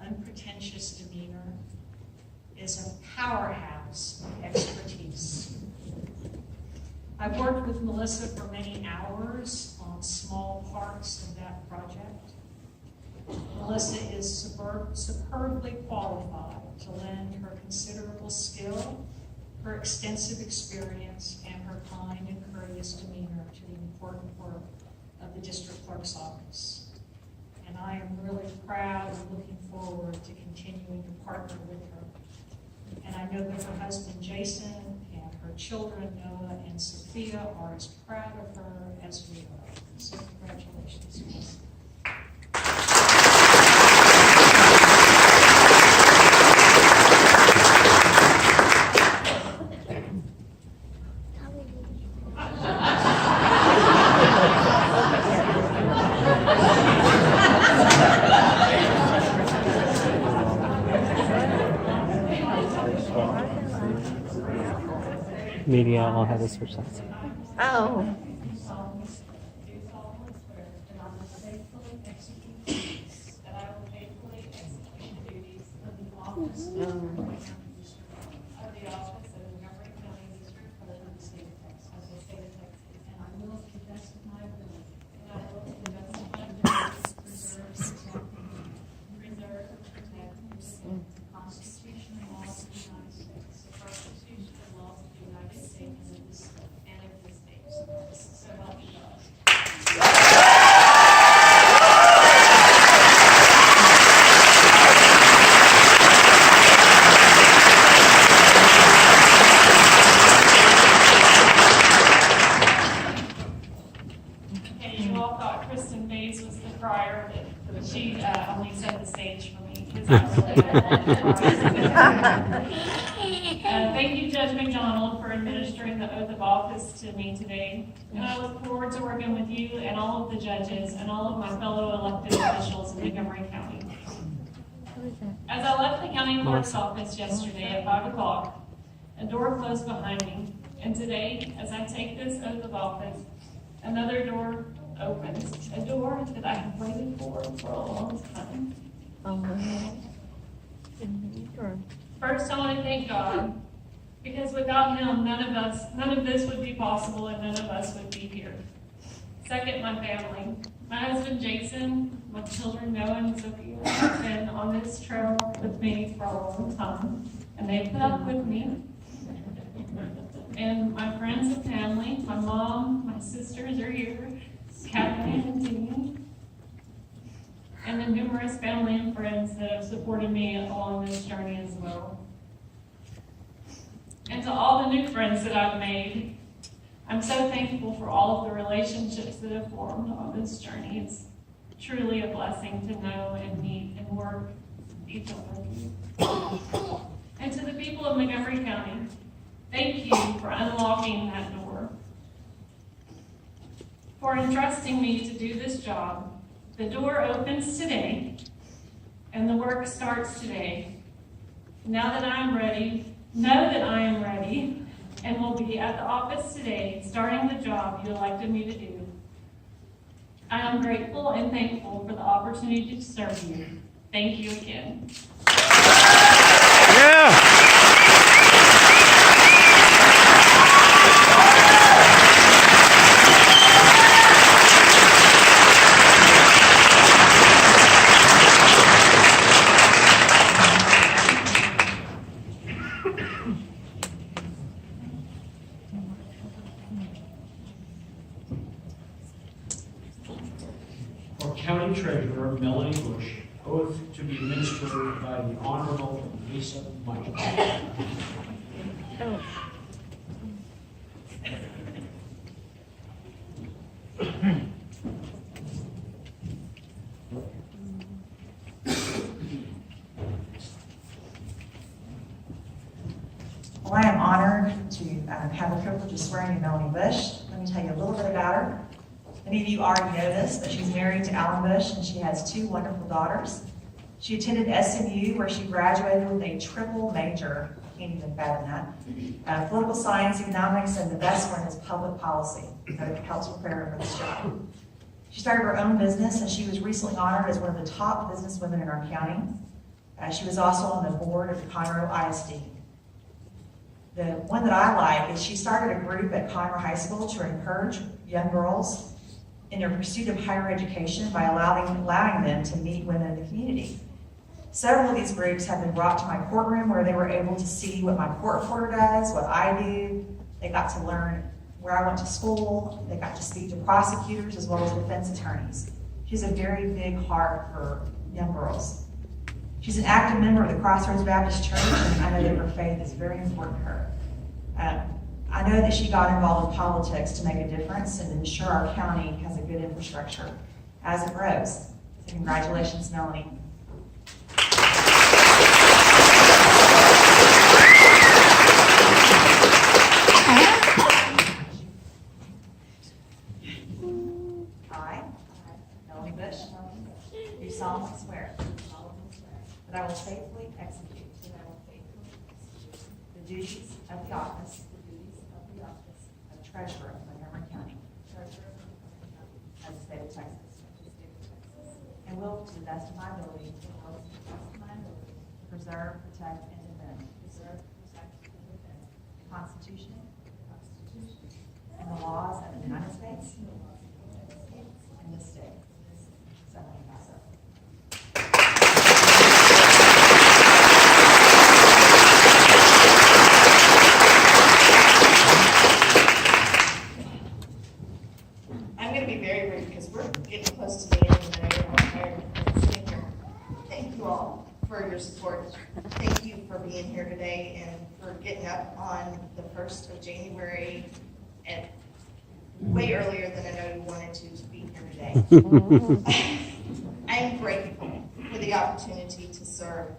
unpretentious demeanor is a powerhouse of expertise. I've worked with Melisa for many hours on small parts of that project. Melisa is superbly qualified to lend her considerable skill, her extensive experience, and her kind and courteous demeanor to the important work of the district clerk's office. And I am really proud and looking forward to continuing to partner with her. And I know that her husband Jason and her children Noah and Sophia are as proud of her as we are. So congratulations, Melisa. Media all had to switch sides. Oh. Thank you, Judge McDonald, for administering the oath of office to me today. And I look forward to working with you and all of the judges and all of my fellow elected officials in Montgomery County. As I left the county clerk's office yesterday at 5 o'clock, a door closed behind me. And today, as I take this oath of office, another door opens, a door that I have waited for a long time. First, I want to thank God, because without Him, none of this would be possible, and none of us would be here. Second, my family. My husband, Jason, my children, Noah and Sophia, have been on this trail with me for a long time, and they've put up with me. And my friends and family, my mom, my sisters are here, Kathleen and Timmy, and the numerous family and friends that have supported me along this journey as well. And to all the new friends that I've made, I'm so thankful for all of the relationships that have formed on this journey. It's truly a blessing to know and meet and work with each one of you. And to the people of Montgomery County, thank you for unlocking that door, for entrusting me to do this job. The door opens today, and the work starts today. Now that I am ready, know that I am ready, and will be at the office today, starting the job you elected me to do. I am grateful and thankful for the opportunity to serve you. Thank you again. Yeah. For County Treasurer Melanie Bush, oath to be administered by the Honorable Melisa Miller. Well, I am honored to have the privilege of swearing in Melanie Bush. Let me tell you a little bit about her. Many of you already know this, but she's married to Alan Bush, and she has 2 wonderful daughters. She attended SMU, where she graduated with a triple major. Can't even fathom that. Political science, economics, and the best one is public policy. That helps prepare her for this job. She started her own business, and she was recently honored as one of the top businesswomen in our county. She was also on the board of the Conroe ISD. The one that I like is she started a group at Conroe High School to encourage young girls in their pursuit of higher education by allowing them to meet women in the community. Several of these groups have been brought to my courtroom where they were able to see what my court reporter does, what I do. They got to learn where I went to school. They got to speak to prosecutors as well as defense attorneys. She has a very big heart for young girls. She's an active member of the Crossroads Baptist Church, and I know that her faith is very important to her. I know that she got involved in politics to make a difference and ensure our county has a good infrastructure as it grows. So congratulations, Melanie. I, Melanie Bush, do solemnly swear that I will faithfully execute the duties of the office of Treasurer of Montgomery County as the state of Texas, and will, to the best of my ability, preserve, protect, and defend the Constitution and the laws of the United States and this state. So help me God. I'm going to be very brief because we're getting close to the end and I know everyone's tired of sitting here. Thank you all for your support. Thank you for being here today and for getting up on the 1st of January and way earlier than I know you wanted to be here today. I am grateful for the opportunity to serve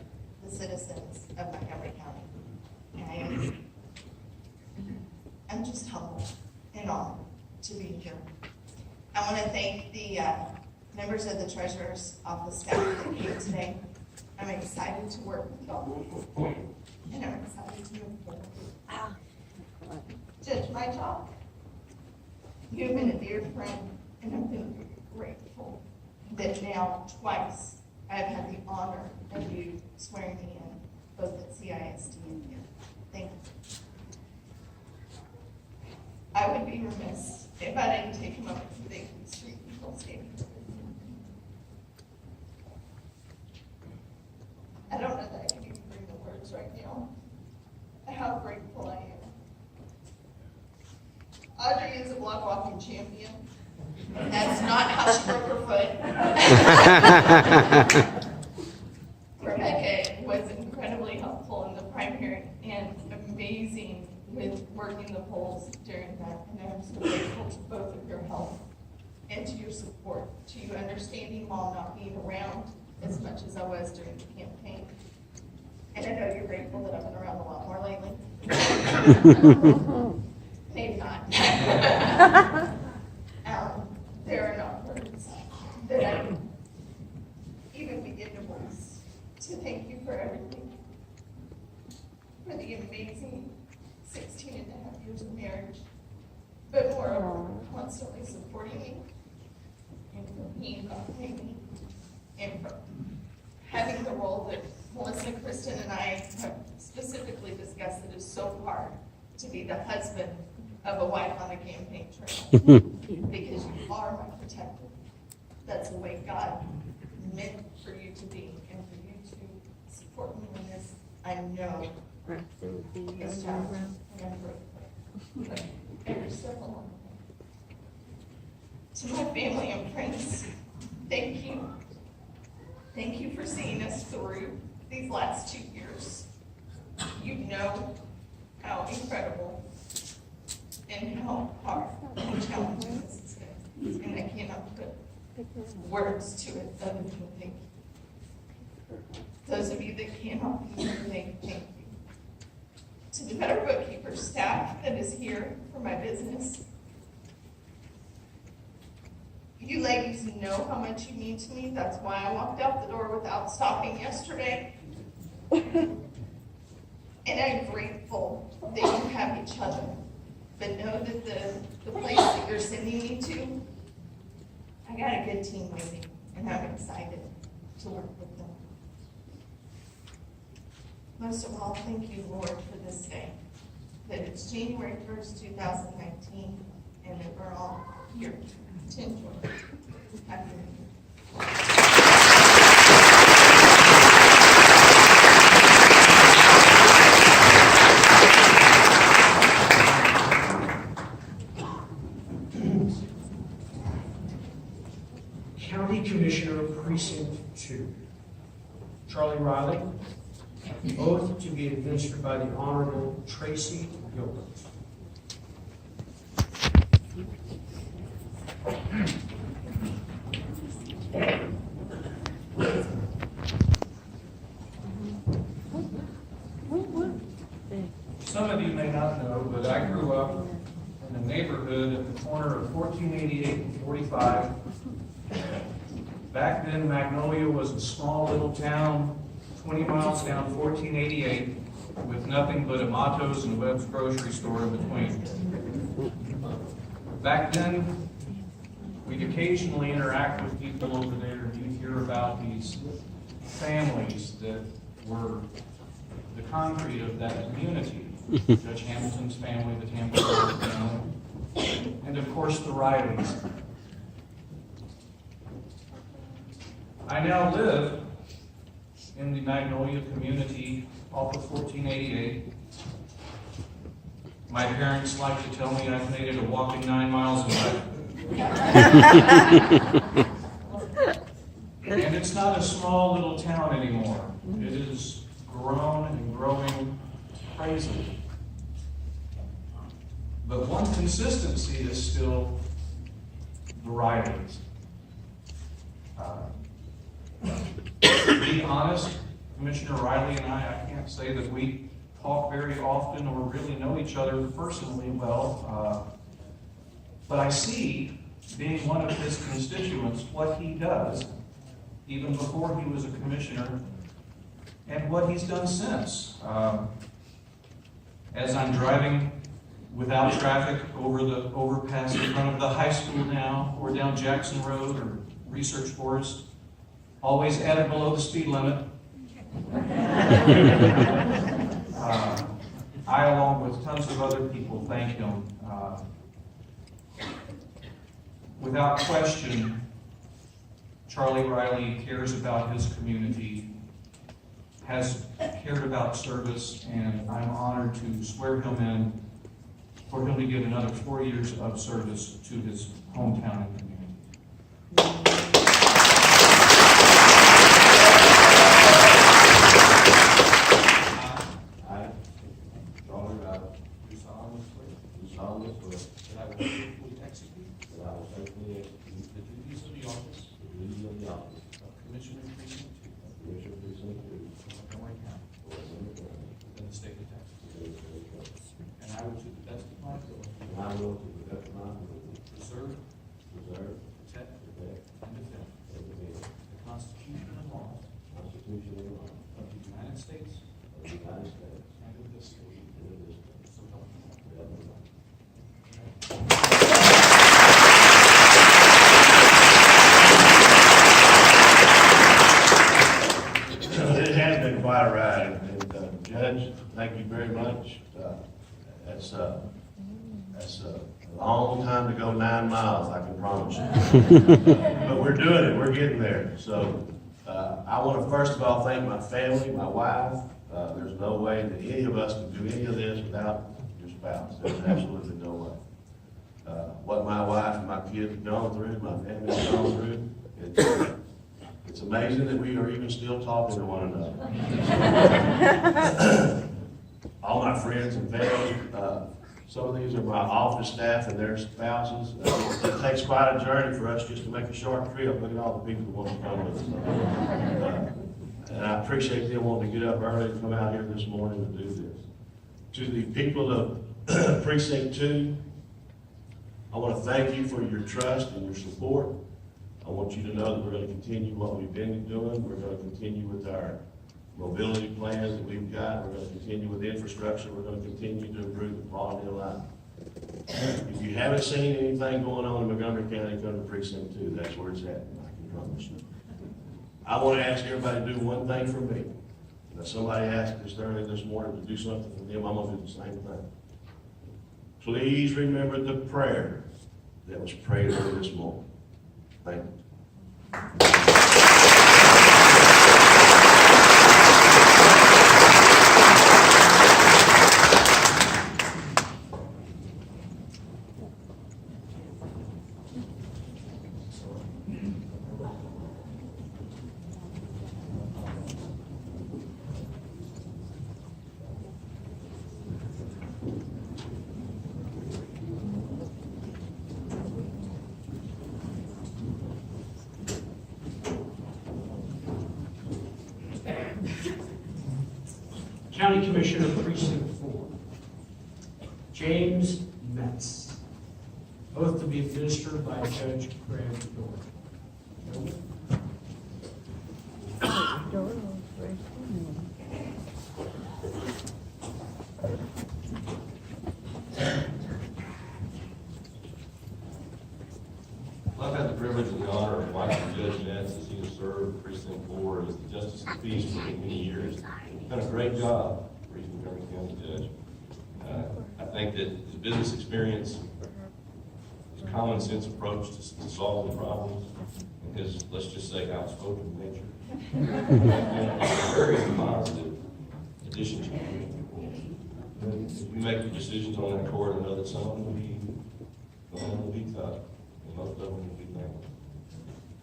I want to thank the members of the Treasurer's Office staff that came today. I'm excited to work with y'all, and I'm excited to move forward. Judge, my job, you have been a dear friend, and I've been grateful that now twice I have had the honor of you swearing me in, both at CISD and here. Thank you. I would be remiss if I didn't take a moment to thank these three people standing here with me. I don't know that I can even bring the words right now, how grateful I am. Audrey is a block walking champion. That's not how she broke her foot. Rebecca was incredibly helpful in the primary and amazing with working the polls during that. And I'm so grateful to both of your help and to your support, to you understanding Mom not being around as much as I was during the campaign. And I know you're grateful that I've been around a lot more lately. Maybe not. There are not words that I can even begin to voice to thank you for everything. For the amazing 16 and a half years of marriage, but moreover, constantly supporting me, and for being behind me, and for having the role that Melissa, Kristen, and I have specifically discussed that is so hard to be the husband of a wife on a campaign trail, because you are my protector. That's the way God meant for you to be, and for you to support me in this. I know it's challenging, and I'm grateful. But every step along the way. To my family and friends, thank you. Thank you for seeing us through these last 2 years. You know how incredible and how hard and challenging this has been. And I cannot put words to it other than thank you. Those of you that cannot be here, thank you. To the Better Bookkeeper staff that is here for my business. You ladies know how much you mean to me. That's why I walked out the door without stopping yesterday. And I'm grateful that you have each other. But know that the place that you're sending me to, I got a good team waiting, and I'm excited to work with them. Most of all, thank you, Lord, for this day. That it's January 1st, 2019, and that we're all here to enjoy it. Happy New Year. County Commissioner Precinct 2, Charlie Riley, oath to be administered by the Honorable Tracy Gilbert. Some of you may not know, but I grew up in a neighborhood at the corner of 1488 and 45. Back then, Magnolia was a small little town, 20 miles down 1488, with nothing but a Matos and Webb's grocery store in between. Back then, we'd occasionally interact with people over there, and you'd hear about these families that were the concrete of that community. Judge Hamilton's family, the Tampa family, and of course the Rileys. I now live in the Magnolia community off of 1488. My parents like to tell me I've made it a walking 9 miles in life. And it's not a small little town anymore. It is grown and growing crazily. But one consistency is still the Rileys. To be honest, Commissioner Riley and I can't say that we talk very often or really know each other personally well, but I see being one of his constituents, what he does, even before he was a commissioner, and what he's done since. As I'm driving without traffic over the overpass in front of the high school now, or down Jackson Road or Research Forest, always at or below the speed limit. I, along with tons of other people, thank him. Without question, Charlie Riley cares about his community, has cared about service, and I'm honored to swear him in for him to give another 4 years of service to his hometown and community. I, Charlie Riley, do solemnly swear that I will faithfully execute the duties of the office of Commissioner Precinct 2 Montgomery County in the state of Texas. And I will, to the best of my ability, preserve, protect, and defend the Constitution and laws of the United States and of this state. So help me God. It has been quite a ride, and Judge, thank you very much. That's a long time to go 9 miles, I can promise you. But we're doing it, we're getting there. So I want to first of all thank my family, my wife. There's no way that any of us can do any of this without your spouse. There's absolutely no way. What my wife and my kids have gone through, my family has gone through, it's amazing that we are even still talking to one another. All my friends and family, some of these are my office staff and their spouses. It takes quite a journey for us just to make a short trip. Look at all the people who want to come with us. And I appreciate them wanting to get up early and come out here this morning to do this. To the people of Precinct 2, I want to thank you for your trust and your support. I want you to know that we're going to continue what we've been doing. We're going to continue with our mobility plans that we've got. We're going to continue with infrastructure. We're going to continue to improve the quality of life. If you haven't seen anything going on in Montgomery County, come to Precinct 2. That's where it's at, I can promise you. I want to ask everybody to do one thing for me. Now, somebody asked us early this morning to do something for them. I'm going to do the same thing. Please remember the prayer that was prayed early this morning. Thank you. County Commissioner Precinct 4, James Metz. Oath to be administered by Judge Craig Dorr. I've had the privilege and the honor of watching Judge Metz as he has served Precinct 4 as the Justice of the Peace for many years. He's done a great job for East Montgomery County Judge. I think that his business experience, his common sense approach to solve the problems, and his, let's just say, outspoken nature, have been a very positive addition to the community. If we make the decisions on that court, I know that some of them will be tough. Most of them will be thankful.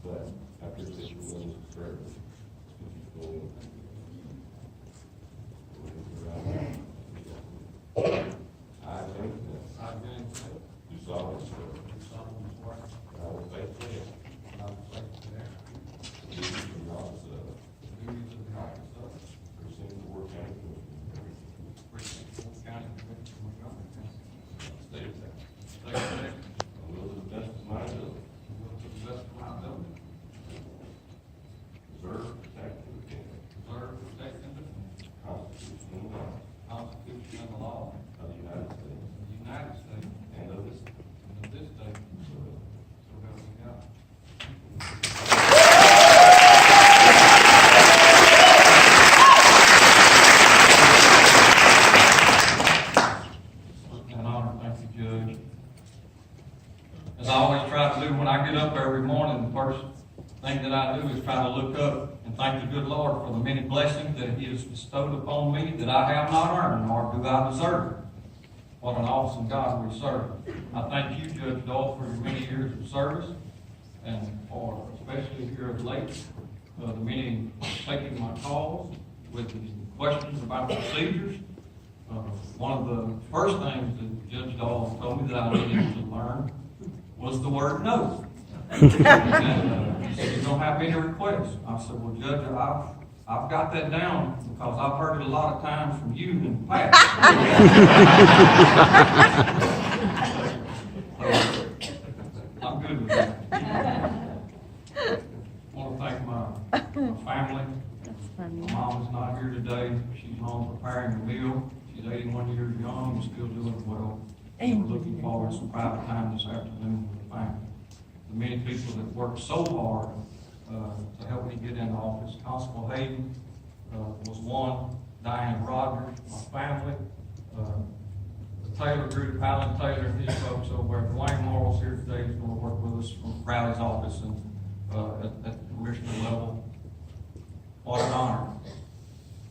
But I appreciate your willingness to serve. I think do solemnly swear that I will faithfully execute the office of Precinct 4 County Commissioner. State of Texas. I will to the best of my ability. thing that I do is try to look up and thank the good Lord for the many blessings that He has bestowed upon me that I have not earned, nor do I deserve. What an awesome God we serve. I thank you, Judge Dole, for your many years of service, and for, especially here of late, the many taking my calls with the questions about procedures. One of the first things that Judge Dole told me that I needed to learn was the word no. And he said, "You don't have any requests." I said, "Well, Judge, I've got that down because I've heard it a lot of times from you in the past." So, I'm good with that. I want to thank my family. My mom is not here today. She's home preparing a meal. She's 81 years young and still doing well. We're looking forward to some private time this afternoon with the family. The many people that worked so hard to help me get into office. Constable Hayden was one. Diane Rogers, my family. The Taylor group, Alan Taylor and his folks over there. Dwayne Morrill's here today. He's going to work with us from Riley's office and at the commissioner level. What an honor.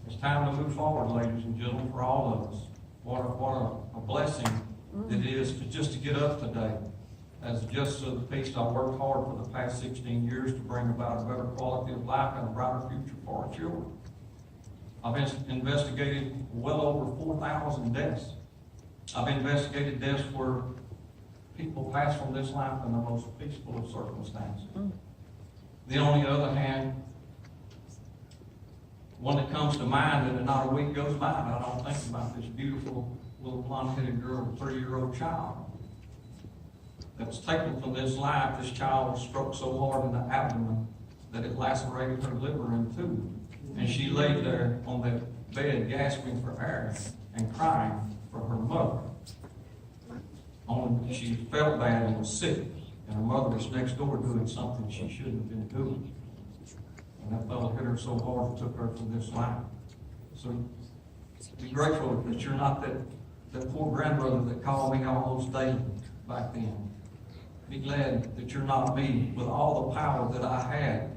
It's time to move forward, ladies and gentlemen, for all of us. What a blessing it is to get up today. As a justice of the peace, I worked hard for the past 16 years to bring about a better quality of life and a brighter future for our children. I've investigated well over 4,000 deaths. I've investigated deaths where people pass from this life in the most peaceful of circumstances. Then on the other hand, one that comes to mind that not a week goes by and I don't think about this beautiful little blonde-headed girl, 3-year-old child that's taken from this life. This child was struck so hard in the abdomen that it lacerated her liver in two. And she laid there on that bed gasping for air and crying for her mother. Only she felt bad and was sick, and her mother was next door doing something she shouldn't have been doing. And that fellow hit her so hard and took her from this life. So be grateful that you're not that poor grandmother that called me almost daily back then. Be glad that you're not me with all the power that I had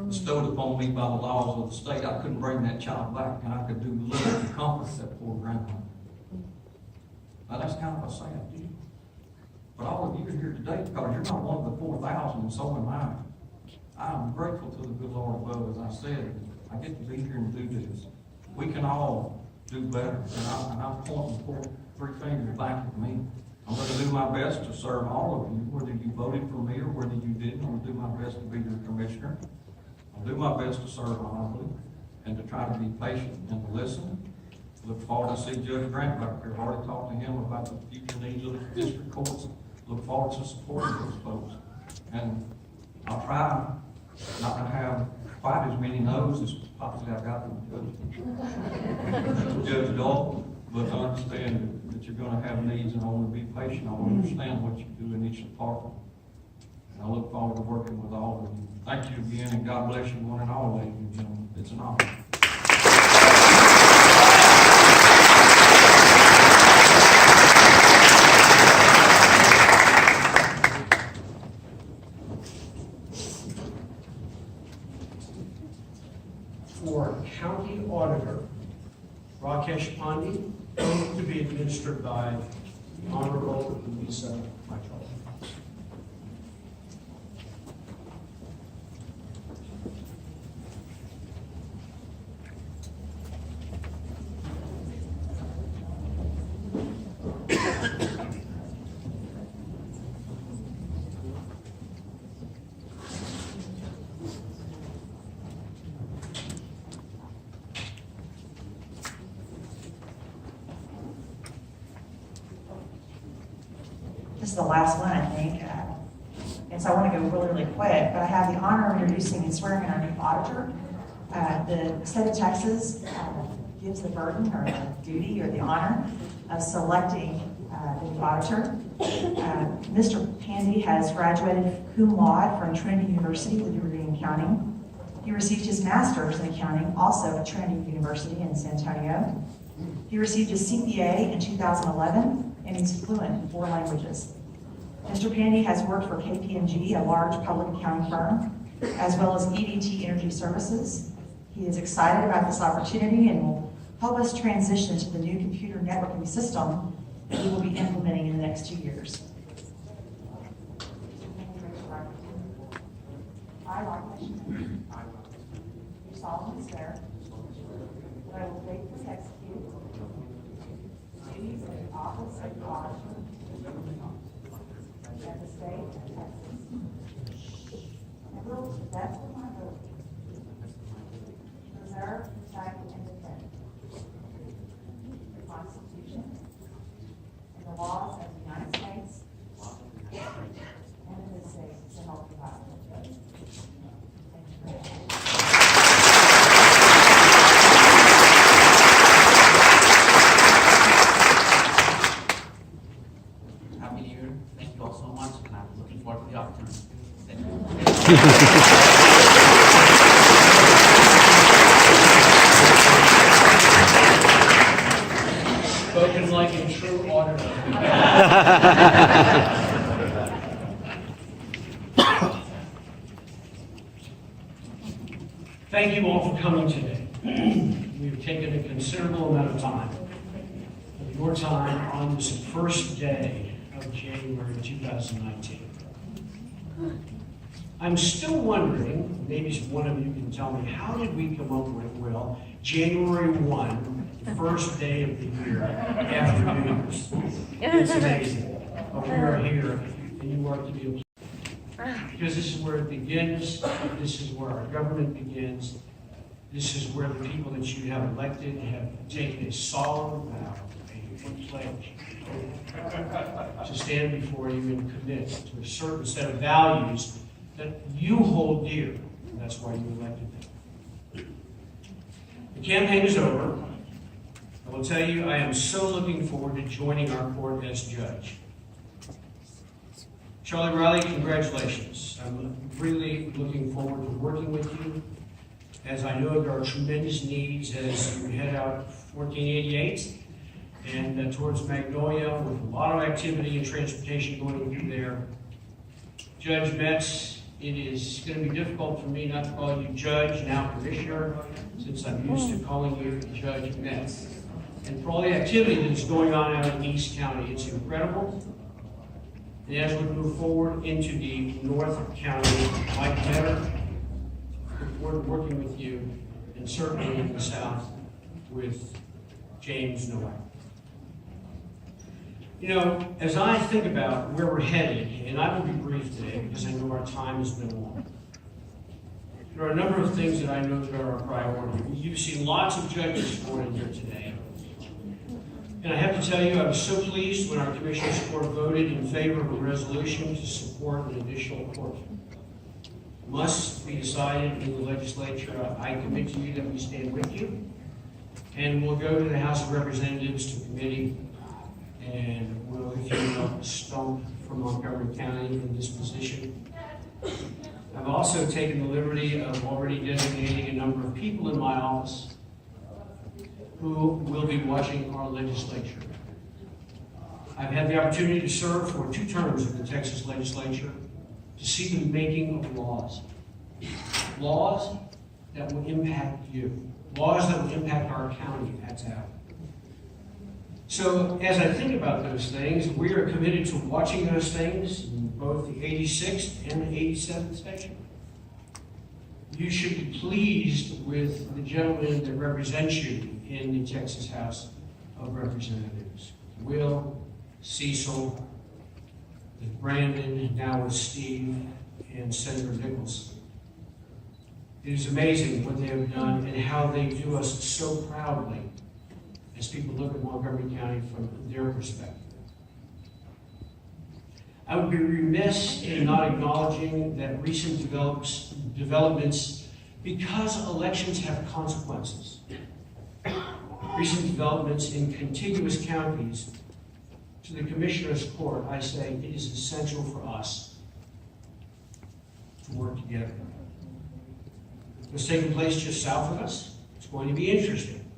bestowed upon me by the laws of the state. I couldn't bring that child back, and I could do little to comfort that poor grandmother. Now that's kind of a sad deal. But all of you are here today because you're not one of the 4,000, and so am I. I'm grateful to the good Lord above, as I said. I get to be here and do this. We can all do better, and I'm pointing 3 fingers back at me. I'm going to do my best to serve all of you, whether you voted for me or whether you didn't. I'm going to do my best to be your commissioner. I'll do my best to serve honorably and to try to be patient and to listen. Look forward to see Judge Grant back here. I've already talked to him about the future needs of the district courts. Look forward to supporting those folks. And I'll try not to have quite as many no's as possibly I've got from Judge Dalton, but I understand that you're going to have needs, and I want to be patient. I want to understand what you do in each department. And I look forward to working with all of you. Thank you again, and God bless you one and all, ladies and gentlemen. It's an honor. For County Auditor Rakesh Pandey, to be administered by the Honorable Melisa Miller. This is the last one, I think. And so I want to go really quick, but I have the honor of introducing and swearing in our new auditor. The state of Texas gives the burden or the duty or the honor of selecting the new auditor. Mr. Pandy has graduated cum laude from Trinity University with a degree in accounting. He received his master's in accounting also at Trinity University in San Antonio. He received his CPA in 2011 and he's fluent in 4 languages. Mr. Pandy has worked for KPMG, a large public accounting firm, as well as EDT Energy Services. He is excited about this opportunity and will help us transition to the new computer networking system that we will be implementing in the next 2 years. I, Mark Keogh, do solemnly swear that I will faithfully execute the duties of the office of auditor of the state of Texas, and will, to the best of my ability, preserve, protect, and defend the Constitution and the laws of the United States and of this state, so help me God. Happy New Year. Thank you all so much, and I'm looking forward to the opportunity. Thank you. Spoken like a true auditor. Thank you all for coming today. We've taken a considerable amount of time, of your time on this first day of January 2019. I'm still wondering, maybe one of you can tell me, how did we come up with, well, January 1, the first day of the year after New Year's? It's amazing. But we are here, and you are to be able to. Because this is where it begins, this is where our government begins, this is where the people that you have elected have taken a solemn vow, a pledge, to stand before you and commit to a certain set of values that you hold dear, and that's why you elected them. The campaign is over. I will tell you, I am so looking forward to joining our court as judge. Charlie Riley, congratulations. I'm really looking forward to working with you, as I know there are tremendous needs as you head out 1488 and towards Magnolia, with a lot of activity and transportation going through there. Judge Metz, it is going to be difficult for me not to call you Judge, now Commissioner, since I'm used to calling you Judge Metz. And for all the activity that's going on out in East County, it's incredible. And as we move forward into the North County, like better, look forward to working with you, and certainly in the South with James Nowak. You know, as I think about where we're headed, and I will be brief today because I know our time has been long. There are a number of things that I know that are a priority. You've seen lots of judges sworn in here today. And I have to tell you, I was so pleased when our Commissioners Court voted in favor of a resolution to support an additional court. It must be decided in the legislature. I commit to you that we stand with you. And we'll go to the House of Representatives to committee, and we'll, if you will, stump from Montgomery County in this position. I've also taken the liberty of already designating a number of people in my office who will be watching our legislature. I've had the opportunity to serve for 2 terms in the Texas legislature to see the making of laws. Laws that will impact you. Laws that will impact our county, that's how. So as I think about those things, we are committed to watching those things in both the 86th and the 87th session. You should be pleased with the gentleman that represents you in the Texas House of Representatives. Will, Cecil, with Brandon, now with Steve, and Senator Nichols. It is amazing what they have done and how they do us so proudly as people look at Montgomery County from their perspective. I would be remiss in not acknowledging that recent developments, because elections have consequences. Recent developments in contiguous counties, to the Commissioner's Court, I say it is essential for us to work together. What's taking place just south of us, it's going to be interesting,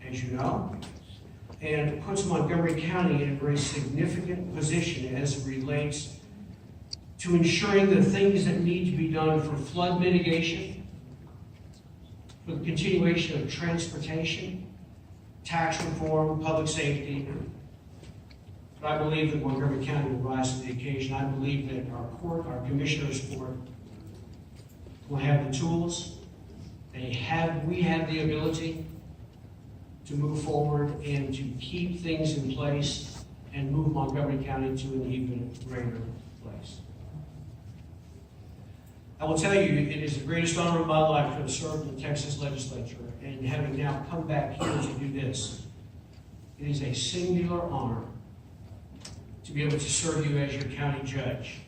as you know, and it puts Montgomery County in a very significant position as it relates to ensuring the things that need to be done for flood mitigation, for the continuation of transportation, tax reform, public safety. But I believe that Montgomery County will rise to the occasion. I believe that our court, our commissioners' court, will have the tools. We have the ability to move forward and to keep things in place and move Montgomery County to an even greater place. I will tell you, it is the greatest honor of my life to have served in the Texas legislature, and having now come back here to do this, it is a singular honor to be able to serve you as your county judge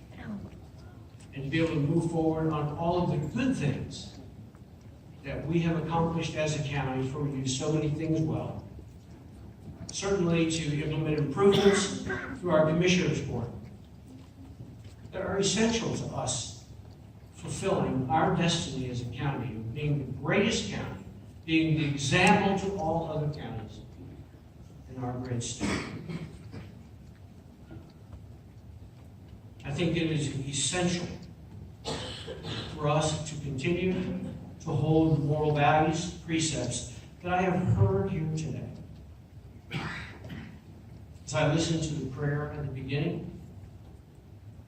and to be able to move forward on all of the good things that we have accomplished as a county, for we do so many things well. Certainly to implement improvements through our commissioners' court that are essential to us fulfilling our destiny as a county of being the greatest county, being the example to all other counties in our great state. I think it is essential for us to continue to hold the moral values, precepts that I have heard here today. As I listened to the prayer at the beginning,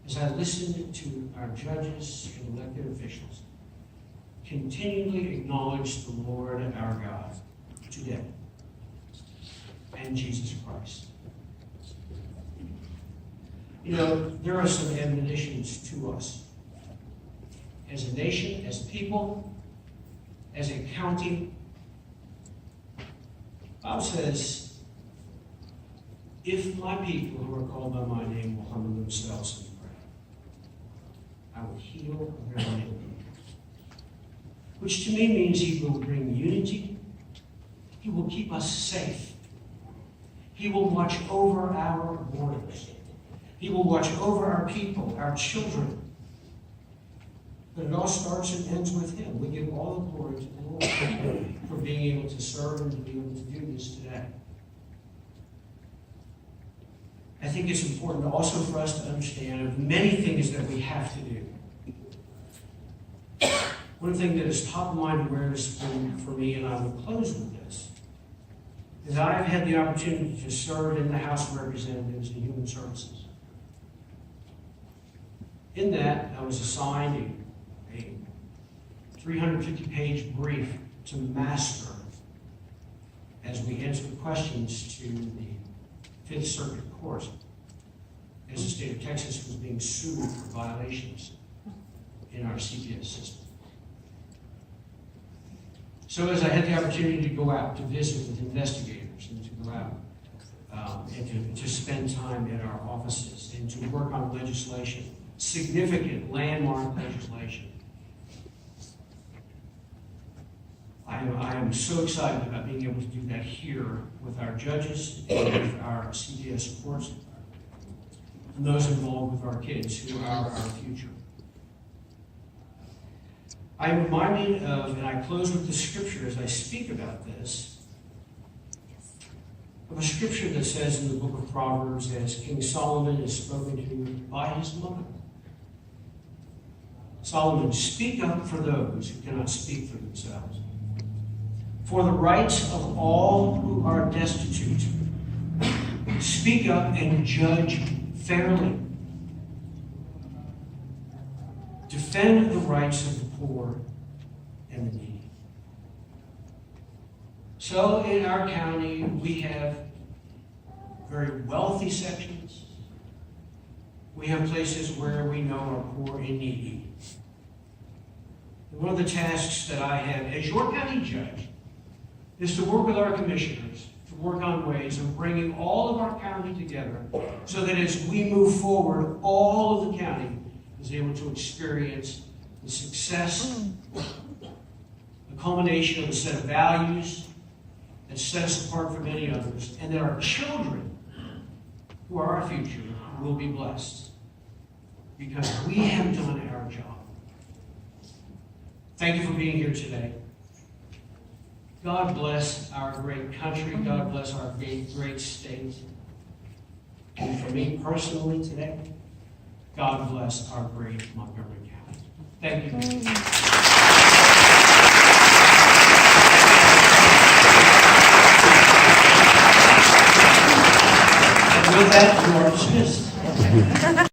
as I listened to our judges and elected officials, continually acknowledge the Lord our God today and Jesus Christ. You know, there are some admonitions to us as a nation, as a people, as a county. The Bible says, if my people who are called by my name will humble themselves and pray, I will heal their land. Which to me means He will bring unity. He will keep us safe. He will watch over our borders. He will watch over our people, our children. But it all starts and ends with Him. We give all the glory to the Lord for being able to serve and to be able to do this today. I think it's important also for us to understand of many things that we have to do. One thing that is top of mind awareness for me, and I will close with this, is I've had the opportunity to serve in the House of Representatives and Human Services. In that, I was assigned a 350-page brief to master as we answered questions to the Fifth Circuit Court as the state of Texas was being sued for violations in our CPS system. So as I had the opportunity to go out to visit with investigators and to go out and to spend time in our offices and to work on legislation, significant landmark legislation, I am so excited about being able to do that here with our judges and with our CPS courts and those involved with our kids who are our future. I am reminded of, and I close with the scripture as I speak about this, of a scripture that says in the book of Proverbs, as King Solomon is spoken to by his mother. Solomon, speak up for those who cannot speak for themselves, for the rights of all who are destitute. Speak up and judge fairly. Defend the rights of the poor and the needy. So in our county, we have very wealthy sections. We have places where we know are poor and needy. And one of the tasks that I have as your county judge is to work with our commissioners to work on ways of bringing all of our county together so that as we move forward, all of the county is able to experience the success, the culmination of a set of values that set us apart from many others, and that our children, who are our future, will be blessed because we have done our job. Thank you for being here today. God bless our great country. God bless our great state. And for me personally today, God bless our great Montgomery County. Thank you. And with that, you are